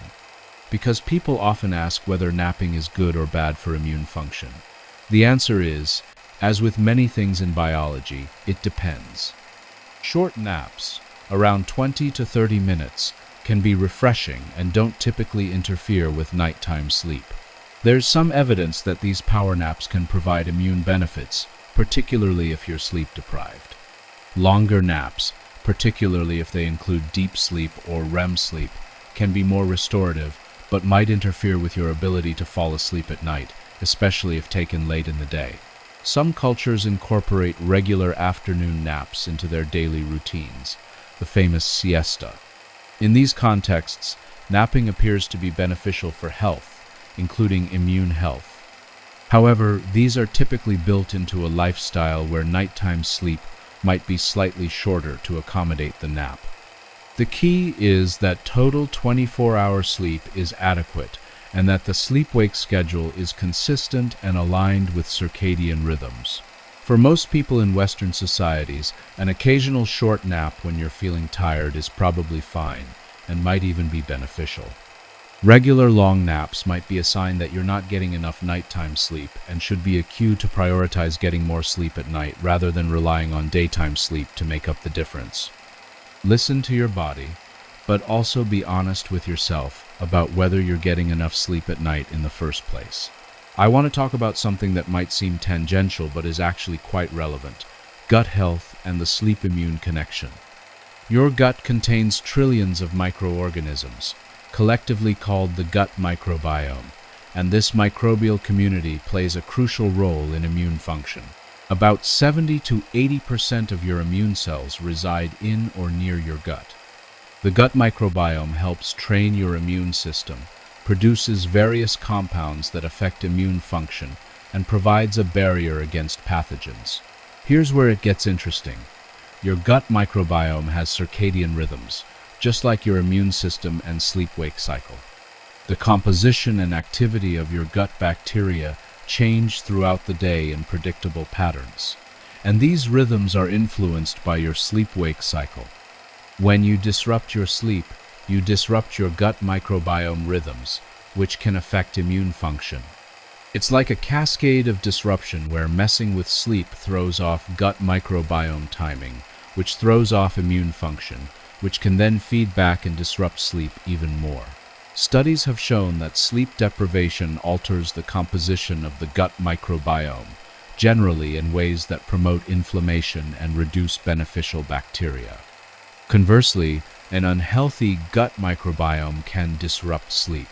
because people often ask whether napping is good or bad for immune function. The answer is, as with many things in biology, it depends. Short naps, around 20 to 30 minutes, can be refreshing and don't typically interfere with nighttime sleep. There's some evidence that these power naps can provide immune benefits, particularly if you're sleep deprived. Longer naps, particularly if they include deep sleep or REM sleep, can be more restorative, but might interfere with your ability to fall asleep at night, especially if taken late in the day. Some cultures incorporate regular afternoon naps into their daily routines, the famous siesta. In these contexts, napping appears to be beneficial for health, including immune health. However, these are typically built into a lifestyle where nighttime sleep might be slightly shorter to accommodate the nap. The key is that total 24-hour sleep is adequate, and that the sleep-wake schedule is consistent and aligned with circadian rhythms. For most people in Western societies, an occasional short nap when you're feeling tired is probably fine, and might even be beneficial. Regular long naps might be a sign that you're not getting enough nighttime sleep and should be a cue to prioritize getting more sleep at night rather than relying on daytime sleep to make up the difference. Listen to your body, but also be honest with yourself about whether you're getting enough sleep at night in the first place. I want to talk about something that might seem tangential but is actually quite relevant: gut health and the sleep-immune connection. Your gut contains trillions of microorganisms, collectively called the gut microbiome, and this microbial community plays a crucial role in immune function. About 70 to 80% of your immune cells reside in or near your gut. The gut microbiome helps train your immune system, produces various compounds that affect immune function, and provides a barrier against pathogens. Here's where it gets interesting. Your gut microbiome has circadian rhythms, just like your immune system and sleep-wake cycle. The composition and activity of your gut bacteria change throughout the day in predictable patterns, and these rhythms are influenced by your sleep-wake cycle. When you disrupt your sleep, you disrupt your gut microbiome rhythms, which can affect immune function. It's like a cascade of disruption where messing with sleep throws off gut microbiome timing, which throws off immune function, which can then feed back and disrupt sleep even more. Studies have shown that sleep deprivation alters the composition of the gut microbiome, generally in ways that promote inflammation and reduce beneficial bacteria. Conversely, an unhealthy gut microbiome can disrupt sleep.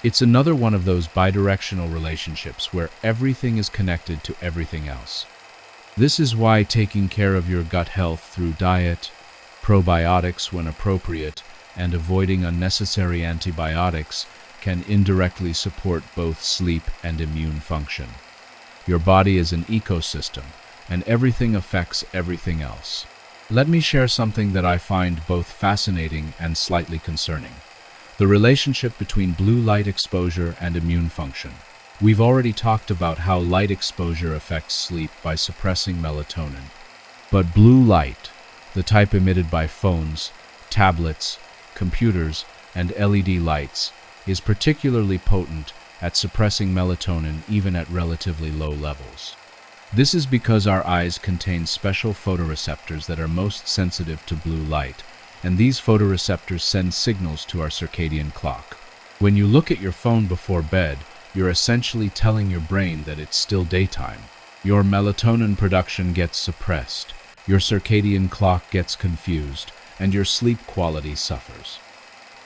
It's another one of those bidirectional relationships where everything is connected to everything else. This is why taking care of your gut health through diet, probiotics when appropriate, and avoiding unnecessary antibiotics can indirectly support both sleep and immune function. Your body is an ecosystem, and everything affects everything else. Let me share something that I find both fascinating and slightly concerning: the relationship between blue light exposure and immune function. We've already talked about how light exposure affects sleep by suppressing melatonin. But blue light, the type emitted by phones, tablets, computers, and LED lights, is particularly potent at suppressing melatonin even at relatively low levels. This is because our eyes contain special photoreceptors that are most sensitive to blue light, and these photoreceptors send signals to our circadian clock. When you look at your phone before bed, you're essentially telling your brain that it's still daytime. Your melatonin production gets suppressed, your circadian clock gets confused, and your sleep quality suffers.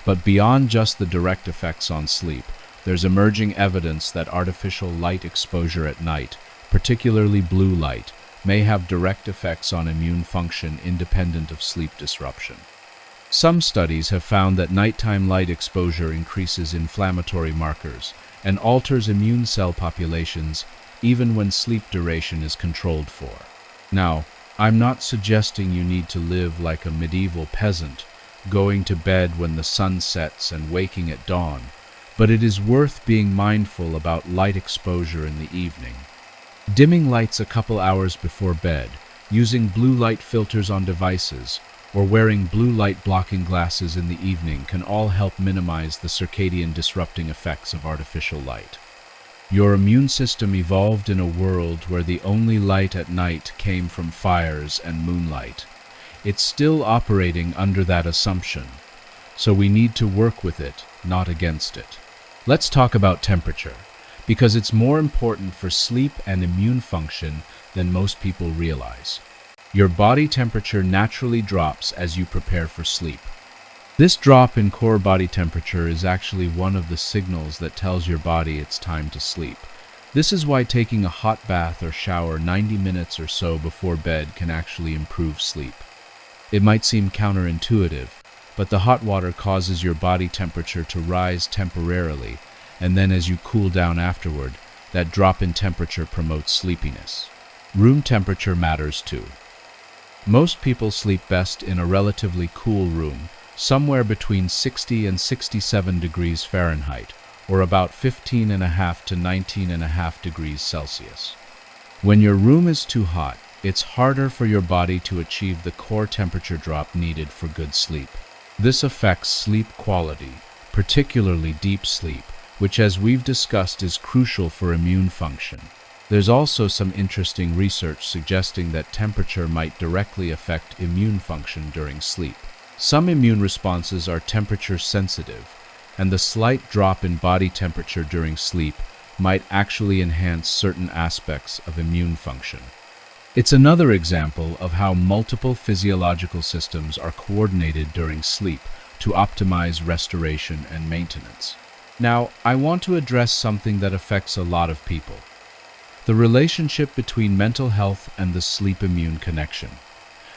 But beyond just the direct effects on sleep, there's emerging evidence that artificial light exposure at night, particularly blue light, may have direct effects on immune function independent of sleep disruption. Some studies have found that nighttime light exposure increases inflammatory markers and alters immune cell populations even when sleep duration is controlled for. Now, I'm not suggesting you need to live like a medieval peasant, going to bed when the sun sets and waking at dawn, but it is worth being mindful about light exposure in the evening. Dimming lights a couple hours before bed, using blue light filters on devices, or wearing blue light blocking glasses in the evening can all help minimize the circadian disrupting effects of artificial light. Your immune system evolved in a world where the only light at night came from fires and moonlight. It's still operating under that assumption, so we need to work with it, not against it. Let's talk about temperature, because it's more important for sleep and immune function than most people realize. Your body temperature naturally drops as you prepare for sleep. This drop in core body temperature is actually one of the signals that tells your body it's time to sleep. This is why taking a hot bath or shower 90 minutes or so before bed can actually improve sleep. It might seem counterintuitive, but the hot water causes your body temperature to rise temporarily, and then as you cool down afterward, that drop in temperature promotes sleepiness. Room temperature matters too. Most people sleep best in a relatively cool room, somewhere between 60 and 67 degrees Fahrenheit, or about 15.5 to 19.5 degrees Celsius. When your room is too hot, it's harder for your body to achieve the core temperature drop needed for good sleep. This affects sleep quality, particularly deep sleep, which, as we've discussed, is crucial for immune function. There's also some interesting research suggesting that temperature might directly affect immune function during sleep. Some immune responses are temperature sensitive, and the slight drop in body temperature during sleep might actually enhance certain aspects of immune function. It's another example of how multiple physiological systems are coordinated during sleep to optimize restoration and maintenance. Now, I want to address something that affects a lot of people: the relationship between mental health and the sleep-immune connection.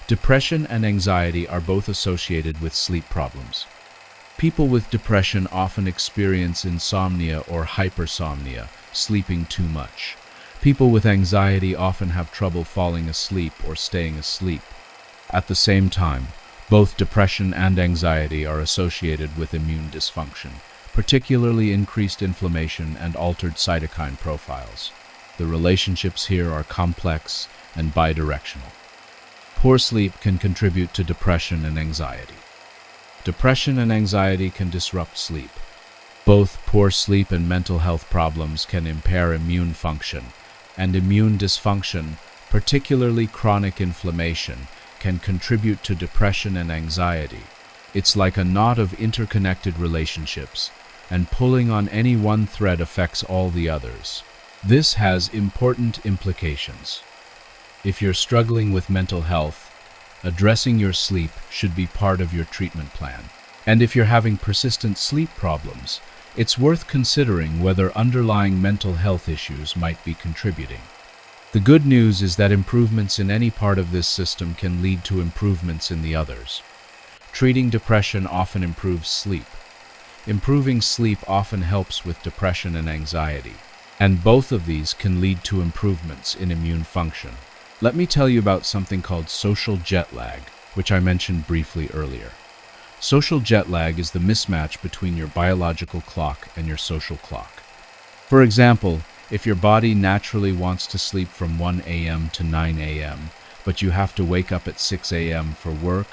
Depression and anxiety are both associated with sleep problems. People with depression often experience insomnia or hypersomnia, sleeping too much. People with anxiety often have trouble falling asleep or staying asleep. At the same time, both depression and anxiety are associated with immune dysfunction, particularly increased inflammation and altered cytokine profiles. The relationships here are complex and bidirectional. Poor sleep can contribute to depression and anxiety. Depression and anxiety can disrupt sleep. Both poor sleep and mental health problems can impair immune function, and immune dysfunction, particularly chronic inflammation, can contribute to depression and anxiety. It's like a knot of interconnected relationships, and pulling on any one thread affects all the others. This has important implications. If you're struggling with mental health, addressing your sleep should be part of your treatment plan. And if you're having persistent sleep problems, it's worth considering whether underlying mental health issues might be contributing. The good news is that improvements in any part of this system can lead to improvements in the others. Treating depression often improves sleep. Improving sleep often helps with depression and anxiety, and both of these can lead to improvements in immune function. Let me tell you about something called social jet lag, which I mentioned briefly earlier. Social jet lag is the mismatch between your biological clock and your social clock. For example, if your body naturally wants to sleep from 1 a.m. to 9 a.m., but you have to wake up at 6 a.m. for work,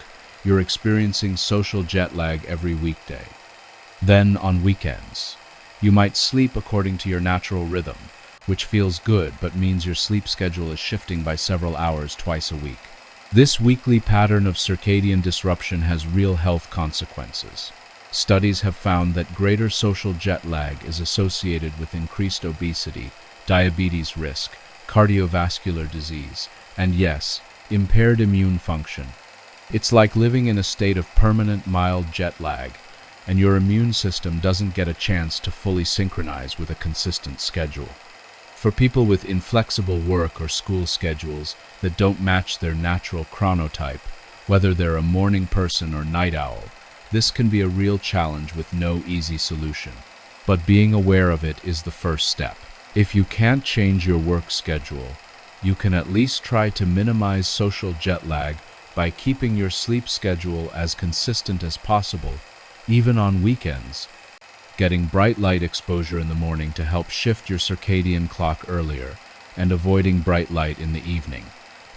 you're experiencing social jet lag every weekday. Then, on weekends, you might sleep according to your natural rhythm, which feels good but means your sleep schedule is shifting by several hours twice a week. This weekly pattern of circadian disruption has real health consequences. Studies have found that greater social jet lag is associated with increased obesity, diabetes risk, cardiovascular disease, and yes, impaired immune function. It's like living in a state of permanent mild jet lag, and your immune system doesn't get a chance to fully synchronize with a consistent schedule. For people with inflexible work or school schedules that don't match their natural chronotype, whether they're a morning person or night owl, this can be a real challenge with no easy solution. But being aware of it is the first step. If you can't change your work schedule, you can at least try to minimize social jet lag by keeping your sleep schedule as consistent as possible, even on weekends. Getting bright light exposure in the morning to help shift your circadian clock earlier, and avoiding bright light in the evening.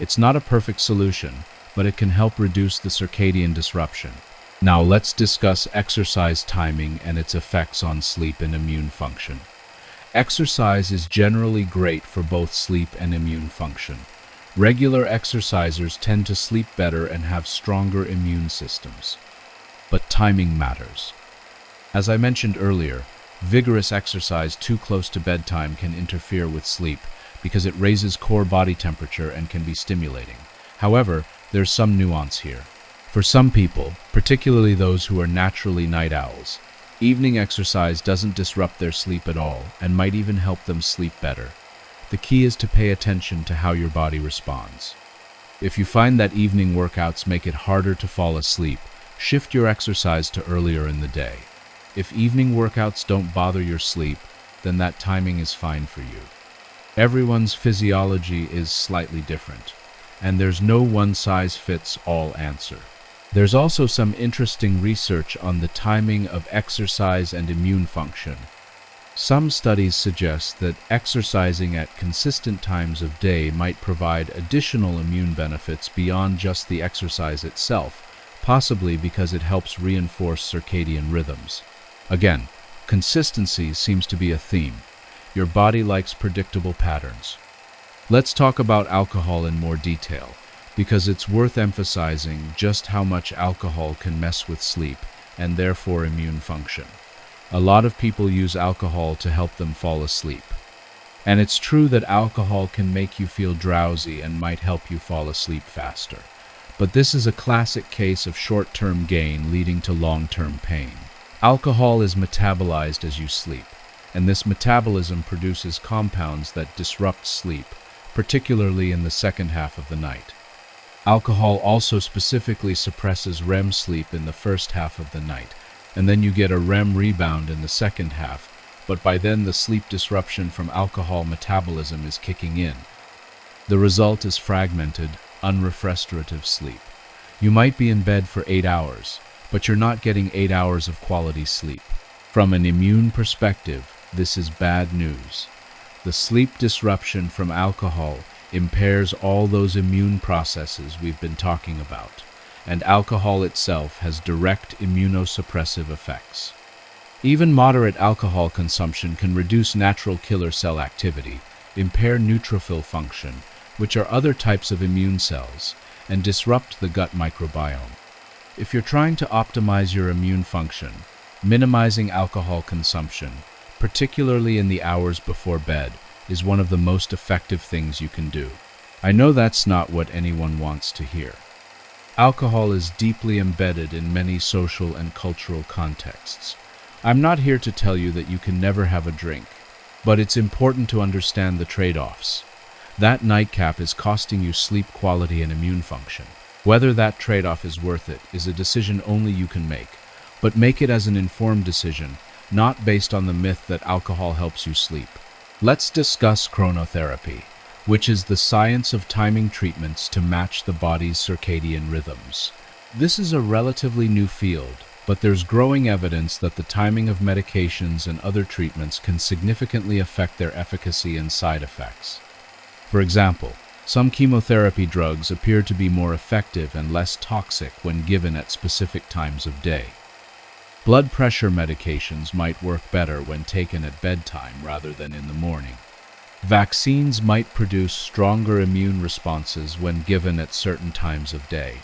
It's not a perfect solution, but it can help reduce the circadian disruption. Now let's discuss exercise timing and its effects on sleep and immune function. Exercise is generally great for both sleep and immune function. Regular exercisers tend to sleep better and have stronger immune systems. But timing matters. As I mentioned earlier, vigorous exercise too close to bedtime can interfere with sleep because it raises core body temperature and can be stimulating. However, there's some nuance here. For some people, particularly those who are naturally night owls, evening exercise doesn't disrupt their sleep at all and might even help them sleep better. The key is to pay attention to how your body responds. If you find that evening workouts make it harder to fall asleep, shift your exercise to earlier in the day. If evening workouts don't bother your sleep, then that timing is fine for you. Everyone's physiology is slightly different, and there's no one-size-fits-all answer. There's also some interesting research on the timing of exercise and immune function. Some studies suggest that exercising at consistent times of day might provide additional immune benefits beyond just the exercise itself, possibly because it helps reinforce circadian rhythms. Again, consistency seems to be a theme. Your body likes predictable patterns. Let's talk about alcohol in more detail, because it's worth emphasizing just how much alcohol can mess with sleep and therefore immune function. A lot of people use alcohol to help them fall asleep. And it's true that alcohol can make you feel drowsy and might help you fall asleep faster. But this is a classic case of short-term gain leading to long-term pain. Alcohol is metabolized as you sleep, and this metabolism produces compounds that disrupt sleep, particularly in the second half of the night. Alcohol also specifically suppresses REM sleep in the first half of the night, and then you get a REM rebound in the second half, but by then the sleep disruption from alcohol metabolism is kicking in. The result is fragmented, unrefreshrative sleep. You might be in bed for 8 hours, but you're not getting 8 hours of quality sleep. From an immune perspective, this is bad news. The sleep disruption from alcohol impairs all those immune processes we've been talking about, and alcohol itself has direct immunosuppressive effects. Even moderate alcohol consumption can reduce natural killer cell activity, impair neutrophil function, which are other types of immune cells, and disrupt the gut microbiome. If you're trying to optimize your immune function, minimizing alcohol consumption, particularly in the hours before bed, is one of the most effective things you can do. I know that's not what anyone wants to hear. Alcohol is deeply embedded in many social and cultural contexts. I'm not here to tell you that you can never have a drink, but it's important to understand the trade-offs. That nightcap is costing you sleep quality and immune function. Whether that trade-off is worth it is a decision only you can make, but make it as an informed decision, not based on the myth that alcohol helps you sleep. Let's discuss chronotherapy, which is the science of timing treatments to match the body's circadian rhythms. This is a relatively new field, but there's growing evidence that the timing of medications and other treatments can significantly affect their efficacy and side effects. For example, some chemotherapy drugs appear to be more effective and less toxic when given at specific times of day. Blood pressure medications might work better when taken at bedtime rather than in the morning. Vaccines might produce stronger immune responses when given at certain times of day.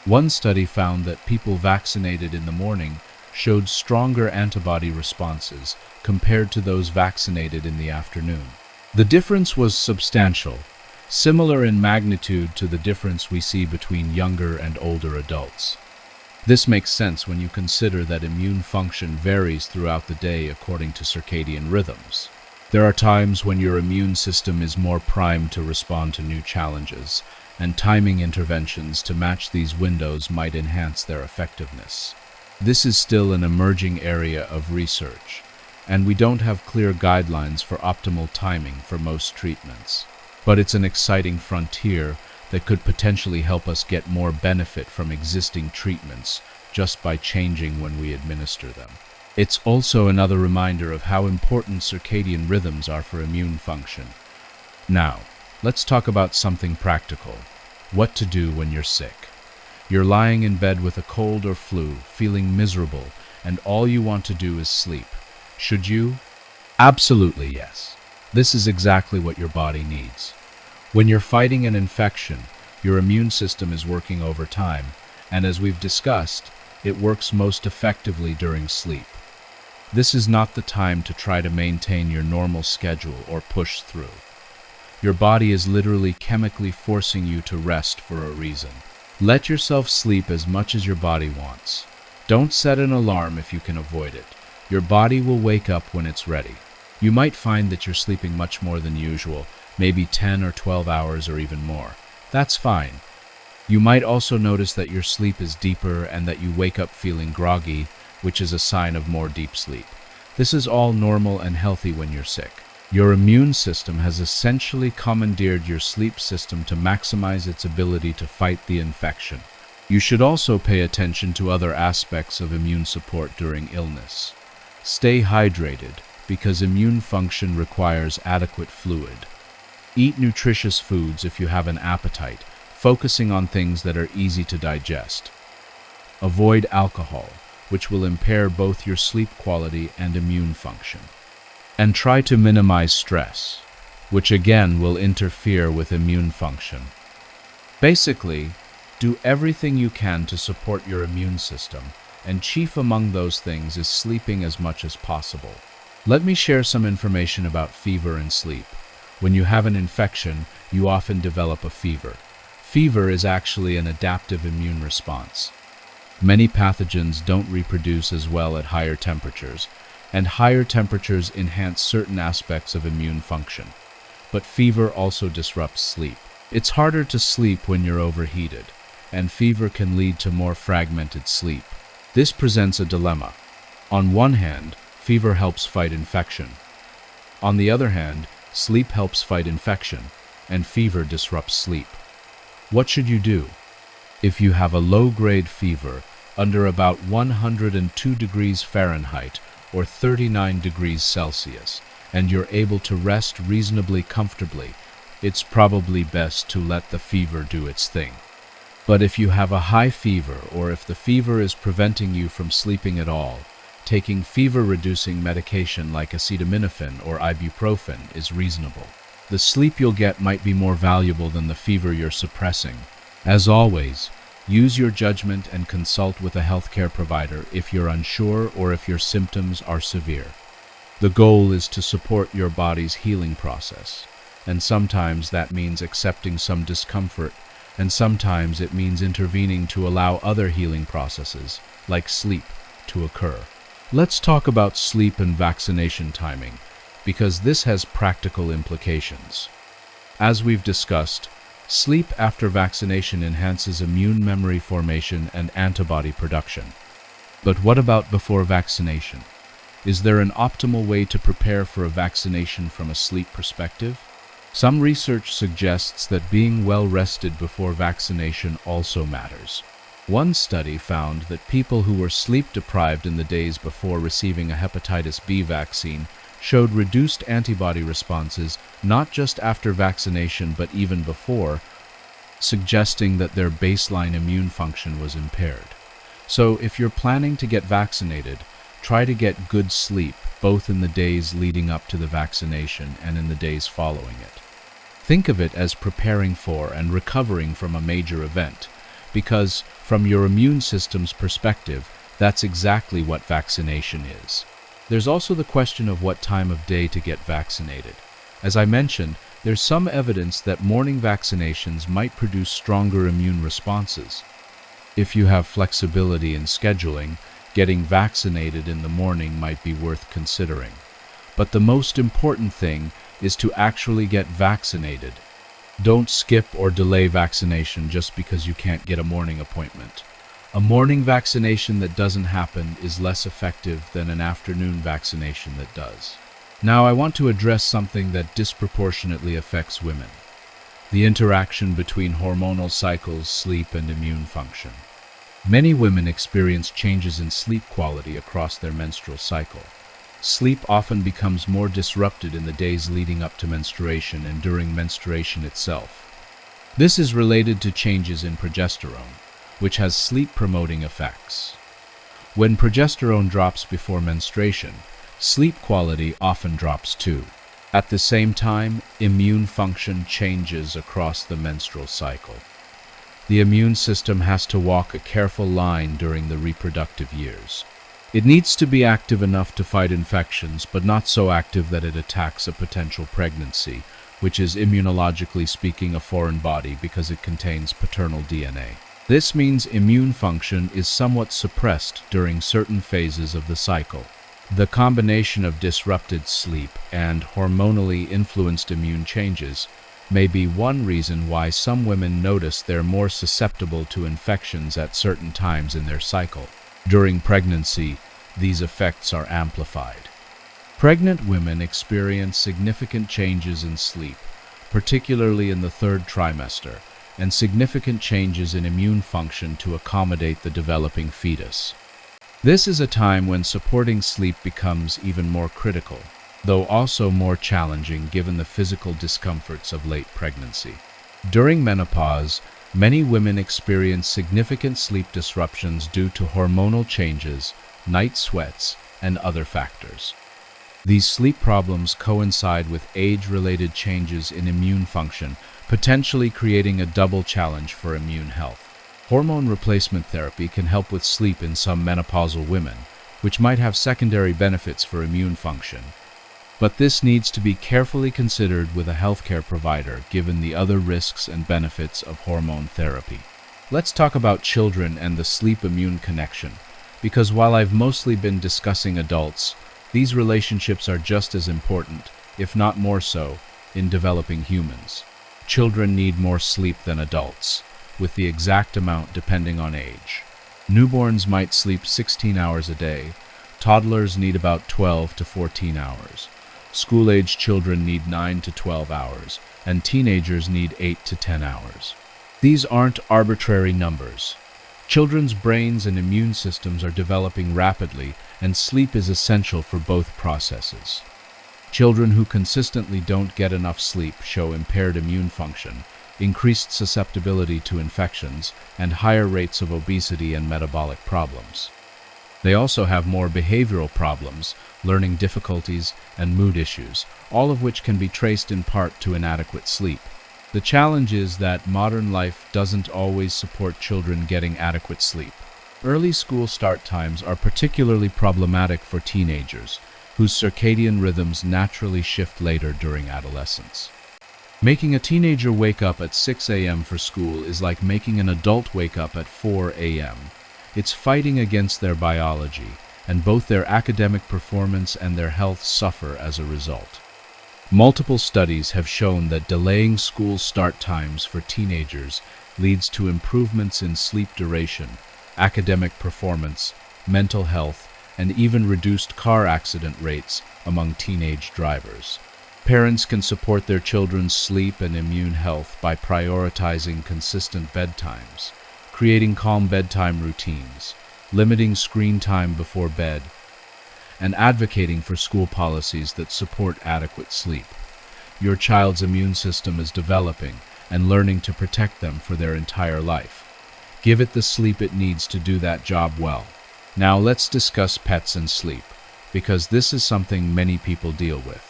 One study found that people vaccinated in the morning showed stronger antibody responses compared to those vaccinated in the afternoon. The difference was substantial, similar in magnitude to the difference we see between younger and older adults. This makes sense when you consider that immune function varies throughout the day according to circadian rhythms. There are times when your immune system is more primed to respond to new challenges, and timing interventions to match these windows might enhance their effectiveness. This is still an emerging area of research, and we don't have clear guidelines for optimal timing for most treatments. But it's an exciting frontier that could potentially help us get more benefit from existing treatments just by changing when we administer them. It's also another reminder of how important circadian rhythms are for immune function. Now, let's talk about something practical. What to do when you're sick. You're lying in bed with a cold or flu, feeling miserable, and all you want to do is sleep. Should you? Absolutely yes. This is exactly what your body needs. When you're fighting an infection, your immune system is working overtime, and as we've discussed, it works most effectively during sleep. This is not the time to try to maintain your normal schedule or push through. Your body is literally chemically forcing you to rest for a reason. Let yourself sleep as much as your body wants. Don't set an alarm if you can avoid it. Your body will wake up when it's ready. You might find that you're sleeping much more than usual, maybe 10 or 12 hours or even more. That's fine. You might also notice that your sleep is deeper and that you wake up feeling groggy, which is a sign of more deep sleep. This is all normal and healthy when you're sick. Your immune system has essentially commandeered your sleep system to maximize its ability to fight the infection. You should also pay attention to other aspects of immune support during illness. Stay hydrated, because immune function requires adequate fluid. Eat nutritious foods if you have an appetite, focusing on things that are easy to digest. Avoid alcohol, which will impair both your sleep quality and immune function. And try to minimize stress, which again will interfere with immune function. Basically, do everything you can to support your immune system, and chief among those things is sleeping as much as possible. Let me share some information about fever and sleep. When you have an infection, you often develop a fever. Fever is actually an adaptive immune response. Many pathogens don't reproduce as well at higher temperatures, and higher temperatures enhance certain aspects of immune function. But fever also disrupts sleep. It's harder to sleep when you're overheated, and fever can lead to more fragmented sleep. This presents a dilemma. On one hand, fever helps fight infection. On the other hand, sleep helps fight infection, and fever disrupts sleep. What should you do? If you have a low-grade fever under about 102 degrees Fahrenheit or 39 degrees Celsius, and you're able to rest reasonably comfortably, it's probably best to let the fever do its thing. But if you have a high fever, or if the fever is preventing you from sleeping at all, taking fever-reducing medication like acetaminophen or ibuprofen is reasonable. The sleep you'll get might be more valuable than the fever you're suppressing. As always, use your judgment and consult with a healthcare provider if you're unsure or if your symptoms are severe. The goal is to support your body's healing process, and sometimes that means accepting some discomfort, and sometimes it means intervening to allow other healing processes, like sleep, to occur. Let's talk about sleep and vaccination timing, because this has practical implications. As we've discussed, sleep after vaccination enhances immune memory formation and antibody production. But what about before vaccination? Is there an optimal way to prepare for a vaccination from a sleep perspective? Some research suggests that being well rested before vaccination also matters. One study found that people who were sleep deprived in the days before receiving a hepatitis B vaccine showed reduced antibody responses not just after vaccination but even before, suggesting that their baseline immune function was impaired. So if you're planning to get vaccinated, Try to get good sleep, both in the days leading up to the vaccination and in the days following it. Think of it as preparing for and recovering from a major event, because, from your immune system's perspective, that's exactly what vaccination is. There's also the question of what time of day to get vaccinated. As I mentioned, there's some evidence that morning vaccinations might produce stronger immune responses. If you have flexibility in scheduling, getting vaccinated in the morning might be worth considering. But the most important thing is to actually get vaccinated. Don't skip or delay vaccination just because you can't get a morning appointment. A morning vaccination that doesn't happen is less effective than an afternoon vaccination that does. Now I want to address something that disproportionately affects women: the interaction between hormonal cycles, sleep, and immune function. Many women experience changes in sleep quality across their menstrual cycle. Sleep often becomes more disrupted in the days leading up to menstruation and during menstruation itself. This is related to changes in progesterone, which has sleep-promoting effects. When progesterone drops before menstruation, sleep quality often drops too. At the same time, immune function changes across the menstrual cycle. The immune system has to walk a careful line during the reproductive years. It needs to be active enough to fight infections, but not so active that it attacks a potential pregnancy, which is immunologically speaking a foreign body because it contains paternal DNA. This means immune function is somewhat suppressed during certain phases of the cycle. The combination of disrupted sleep and hormonally influenced immune changes may be one reason why some women notice they're more susceptible to infections at certain times in their cycle. During pregnancy, these effects are amplified. Pregnant women experience significant changes in sleep, particularly in the third trimester, and significant changes in immune function to accommodate the developing fetus. This is a time when supporting sleep becomes even more critical, though also more challenging given the physical discomforts of late pregnancy. During menopause, many women experience significant sleep disruptions due to hormonal changes, night sweats, and other factors. These sleep problems coincide with age-related changes in immune function, potentially creating a double challenge for immune health. Hormone replacement therapy can help with sleep in some menopausal women, which might have secondary benefits for immune function. But this needs to be carefully considered with a healthcare provider given the other risks and benefits of hormone therapy. Let's talk about children and the sleep-immune connection, because while I've mostly been discussing adults, these relationships are just as important, if not more so, in developing humans. Children need more sleep than adults, with the exact amount depending on age. Newborns might sleep 16 hours a day, toddlers need about 12 to 14 hours. School-age children need 9 to 12 hours, and teenagers need 8 to 10 hours. These aren't arbitrary numbers. Children's brains and immune systems are developing rapidly, and sleep is essential for both processes. Children who consistently don't get enough sleep show impaired immune function, increased susceptibility to infections, and higher rates of obesity and metabolic problems. They also have more behavioral problems, learning difficulties, and mood issues, all of which can be traced in part to inadequate sleep. The challenge is that modern life doesn't always support children getting adequate sleep. Early school start times are particularly problematic for teenagers, whose circadian rhythms naturally shift later during adolescence. Making a teenager wake up at 6 a.m. for school is like making an adult wake up at 4 a.m. It's fighting against their biology, and both their academic performance and their health suffer as a result. Multiple studies have shown that delaying school start times for teenagers leads to improvements in sleep duration, academic performance, mental health, and even reduced car accident rates among teenage drivers. Parents can support their children's sleep and immune health by prioritizing consistent bedtimes, creating calm bedtime routines, limiting screen time before bed, and advocating for school policies that support adequate sleep. Your child's immune system is developing and learning to protect them for their entire life. Give it the sleep it needs to do that job well. Now let's discuss pets and sleep, because this is something many people deal with.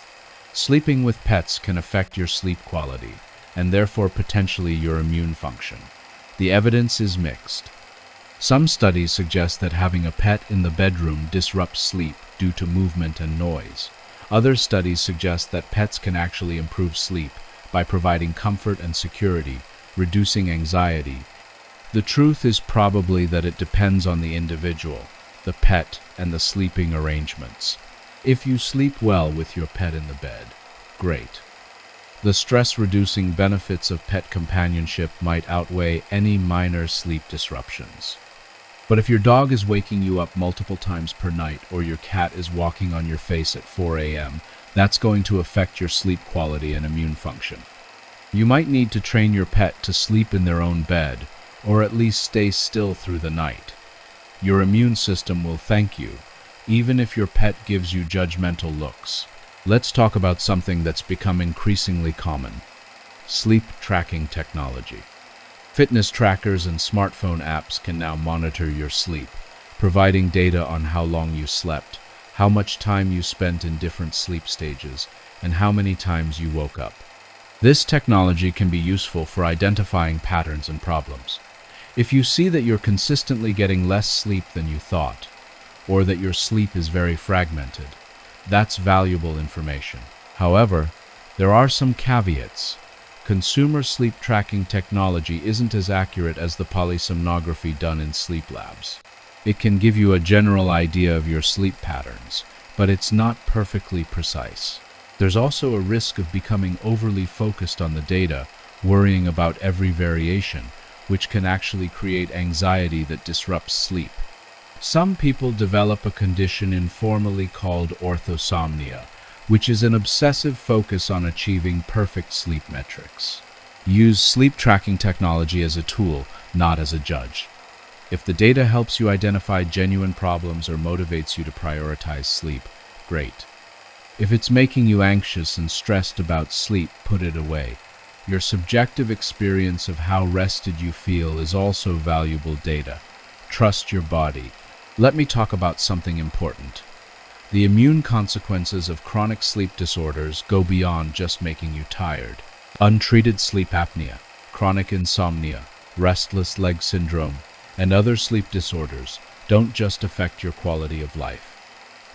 Sleeping with pets can affect your sleep quality, and therefore potentially your immune function. The evidence is mixed. Some studies suggest that having a pet in the bedroom disrupts sleep due to movement and noise. Other studies suggest that pets can actually improve sleep by providing comfort and security, reducing anxiety. The truth is probably that it depends on the individual, the pet, and the sleeping arrangements. If you sleep well with your pet in the bed, great. The stress-reducing benefits of pet companionship might outweigh any minor sleep disruptions. But if your dog is waking you up multiple times per night or your cat is walking on your face at 4 a.m., that's going to affect your sleep quality and immune function. You might need to train your pet to sleep in their own bed, or at least stay still through the night. Your immune system will thank you, even if your pet gives you judgmental looks. Let's talk about something that's become increasingly common: sleep tracking technology. Fitness trackers and smartphone apps can now monitor your sleep, providing data on how long you slept, how much time you spent in different sleep stages, and how many times you woke up. This technology can be useful for identifying patterns and problems. If you see that you're consistently getting less sleep than you thought, or that your sleep is very fragmented, that's valuable information. However, there are some caveats. Consumer sleep tracking technology isn't as accurate as the polysomnography done in sleep labs. It can give you a general idea of your sleep patterns, but it's not perfectly precise. There's also a risk of becoming overly focused on the data, worrying about every variation, which can actually create anxiety that disrupts sleep. Some people develop a condition informally called orthosomnia, which is an obsessive focus on achieving perfect sleep metrics. Use sleep tracking technology as a tool, not as a judge. If the data helps you identify genuine problems or motivates you to prioritize sleep, great. If it's making you anxious and stressed about sleep, put it away. Your subjective experience of how rested you feel is also valuable data. Trust your body. Let me talk about something important. The immune consequences of chronic sleep disorders go beyond just making you tired. Untreated sleep apnea, chronic insomnia, restless leg syndrome, and other sleep disorders don't just affect your quality of life.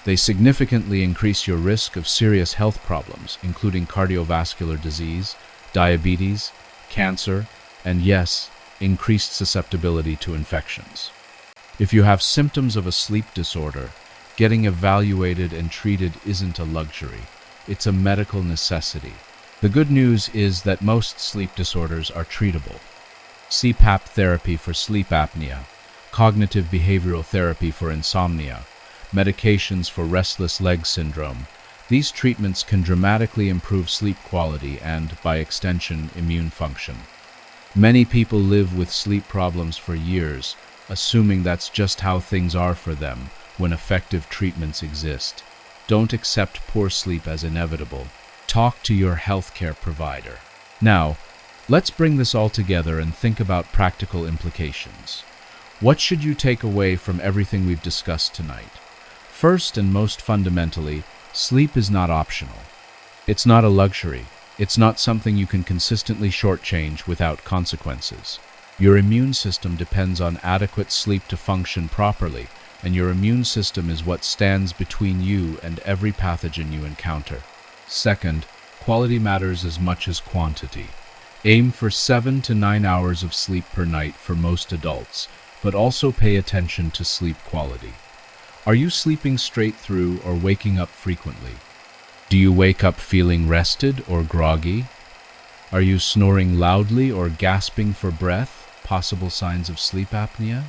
They significantly increase your risk of serious health problems, including cardiovascular disease, diabetes, cancer, and yes, increased susceptibility to infections. If you have symptoms of a sleep disorder, getting evaluated and treated isn't a luxury, it's a medical necessity. The good news is that most sleep disorders are treatable. CPAP therapy for sleep apnea, cognitive behavioral therapy for insomnia, medications for restless leg syndrome. These treatments can dramatically improve sleep quality and, by extension, immune function. Many people live with sleep problems for years, assuming that's just how things are for them when effective treatments exist. Don't accept poor sleep as inevitable. Talk to your healthcare provider. Now, let's bring this all together and think about practical implications. What should you take away from everything we've discussed tonight? First and most fundamentally, sleep is not optional. It's not a luxury. It's not something you can consistently shortchange without consequences. Your immune system depends on adequate sleep to function properly, and your immune system is what stands between you and every pathogen you encounter. Second, quality matters as much as quantity. Aim for 7 to 9 hours of sleep per night for most adults, but also pay attention to sleep quality. Are you sleeping straight through or waking up frequently? Do you wake up feeling rested or groggy? Are you snoring loudly or gasping for breath, possible signs of sleep apnea?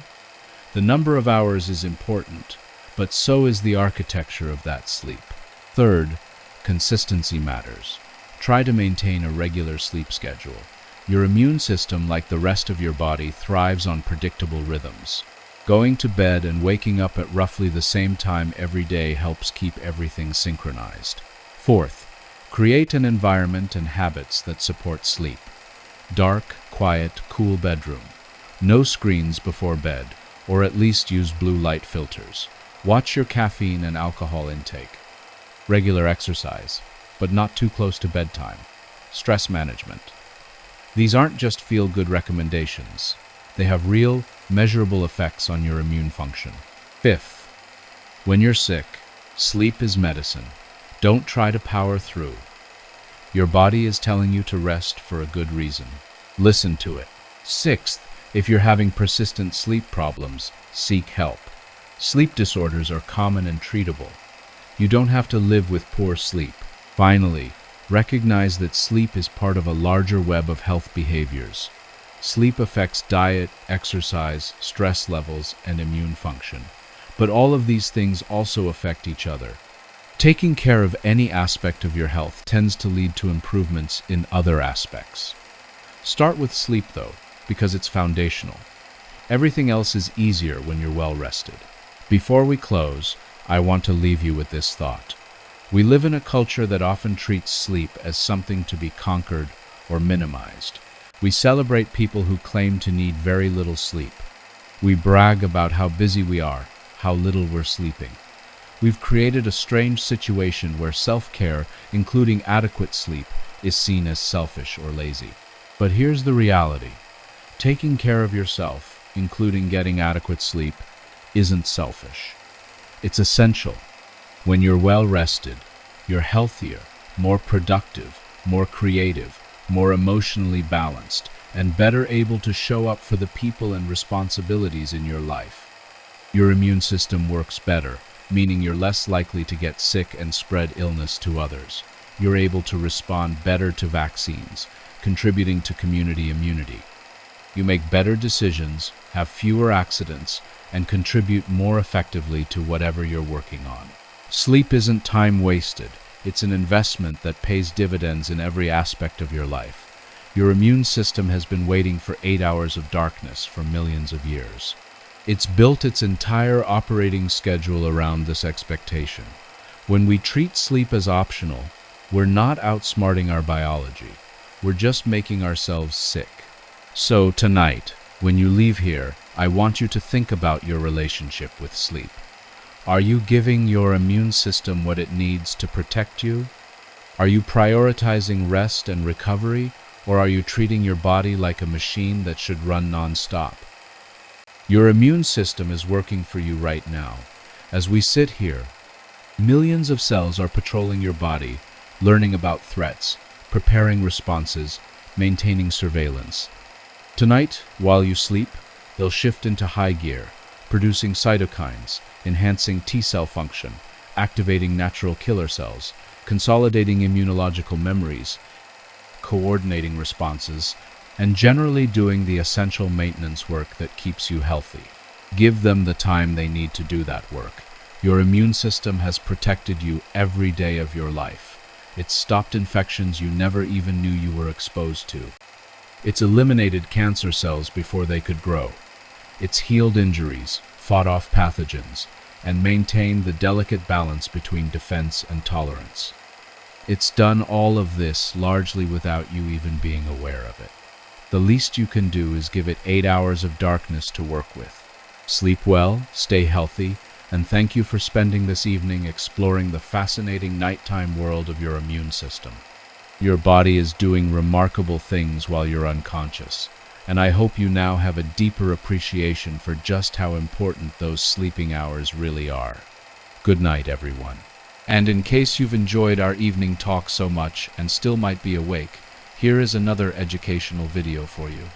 The number of hours is important, but so is the architecture of that sleep. Third, consistency matters. Try to maintain a regular sleep schedule. Your immune system, like the rest of your body, thrives on predictable rhythms. Going to bed and waking up at roughly the same time every day helps keep everything synchronized. Fourth, create an environment and habits that support sleep. Dark, quiet, cool bedroom. No screens before bed. or at least use blue light filters. Watch your caffeine and alcohol intake. Regular exercise, but not too close to bedtime. Stress management. These aren't just feel-good recommendations. They have real, measurable effects on your immune function. Fifth, when you're sick, sleep is medicine. Don't try to power through. Your body is telling you to rest for a good reason. Listen to it. Sixth, if you're having persistent sleep problems, seek help. Sleep disorders are common and treatable. You don't have to live with poor sleep. Finally, recognize that sleep is part of a larger web of health behaviors. Sleep affects diet, exercise, stress levels, and immune function. But all of these things also affect each other. Taking care of any aspect of your health tends to lead to improvements in other aspects. Start with sleep, though, because it's foundational. Everything else is easier when you're well rested. Before we close, I want to leave you with this thought. We live in a culture that often treats sleep as something to be conquered or minimized. We celebrate people who claim to need very little sleep. We brag about how busy we are, how little we're sleeping. We've created a strange situation where self-care, including adequate sleep, is seen as selfish or lazy. But here's the reality. Taking care of yourself, including getting adequate sleep, isn't selfish. It's essential. When you're well rested, you're healthier, more productive, more creative, more emotionally balanced, and better able to show up for the people and responsibilities in your life. Your immune system works better, meaning you're less likely to get sick and spread illness to others. You're able to respond better to vaccines, contributing to community immunity. You make better decisions, have fewer accidents, and contribute more effectively to whatever you're working on. Sleep isn't time wasted. It's an investment that pays dividends in every aspect of your life. Your immune system has been waiting for 8 hours of darkness for millions of years. It's built its entire operating schedule around this expectation. When we treat sleep as optional, we're not outsmarting our biology. We're just making ourselves sick. So tonight, when you leave here, I want you to think about your relationship with sleep. Are you giving your immune system what it needs to protect you? Are you prioritizing rest and recovery, or are you treating your body like a machine that should run non-stop? Your immune system is working for you right now. As we sit here, millions of cells are patrolling your body, learning about threats, preparing responses, maintaining surveillance. Tonight, while you sleep, they'll shift into high gear, producing cytokines, enhancing T-cell function, activating natural killer cells, consolidating immunological memories, coordinating responses, and generally doing the essential maintenance work that keeps you healthy. Give them the time they need to do that work. Your immune system has protected you every day of your life. It's stopped infections you never even knew you were exposed to. It's eliminated cancer cells before they could grow. It's healed injuries, fought off pathogens, and maintained the delicate balance between defense and tolerance. It's done all of this largely without you even being aware of it. The least you can do is give it 8 hours of darkness to work with. Sleep well, stay healthy, and thank you for spending this evening exploring the fascinating nighttime world of your immune system. Your body is doing remarkable things while you're unconscious, and I hope you now have a deeper appreciation for just how important those sleeping hours really are. Good night, everyone. And in case you've enjoyed our evening talk so much and still might be awake, here is another educational video for you.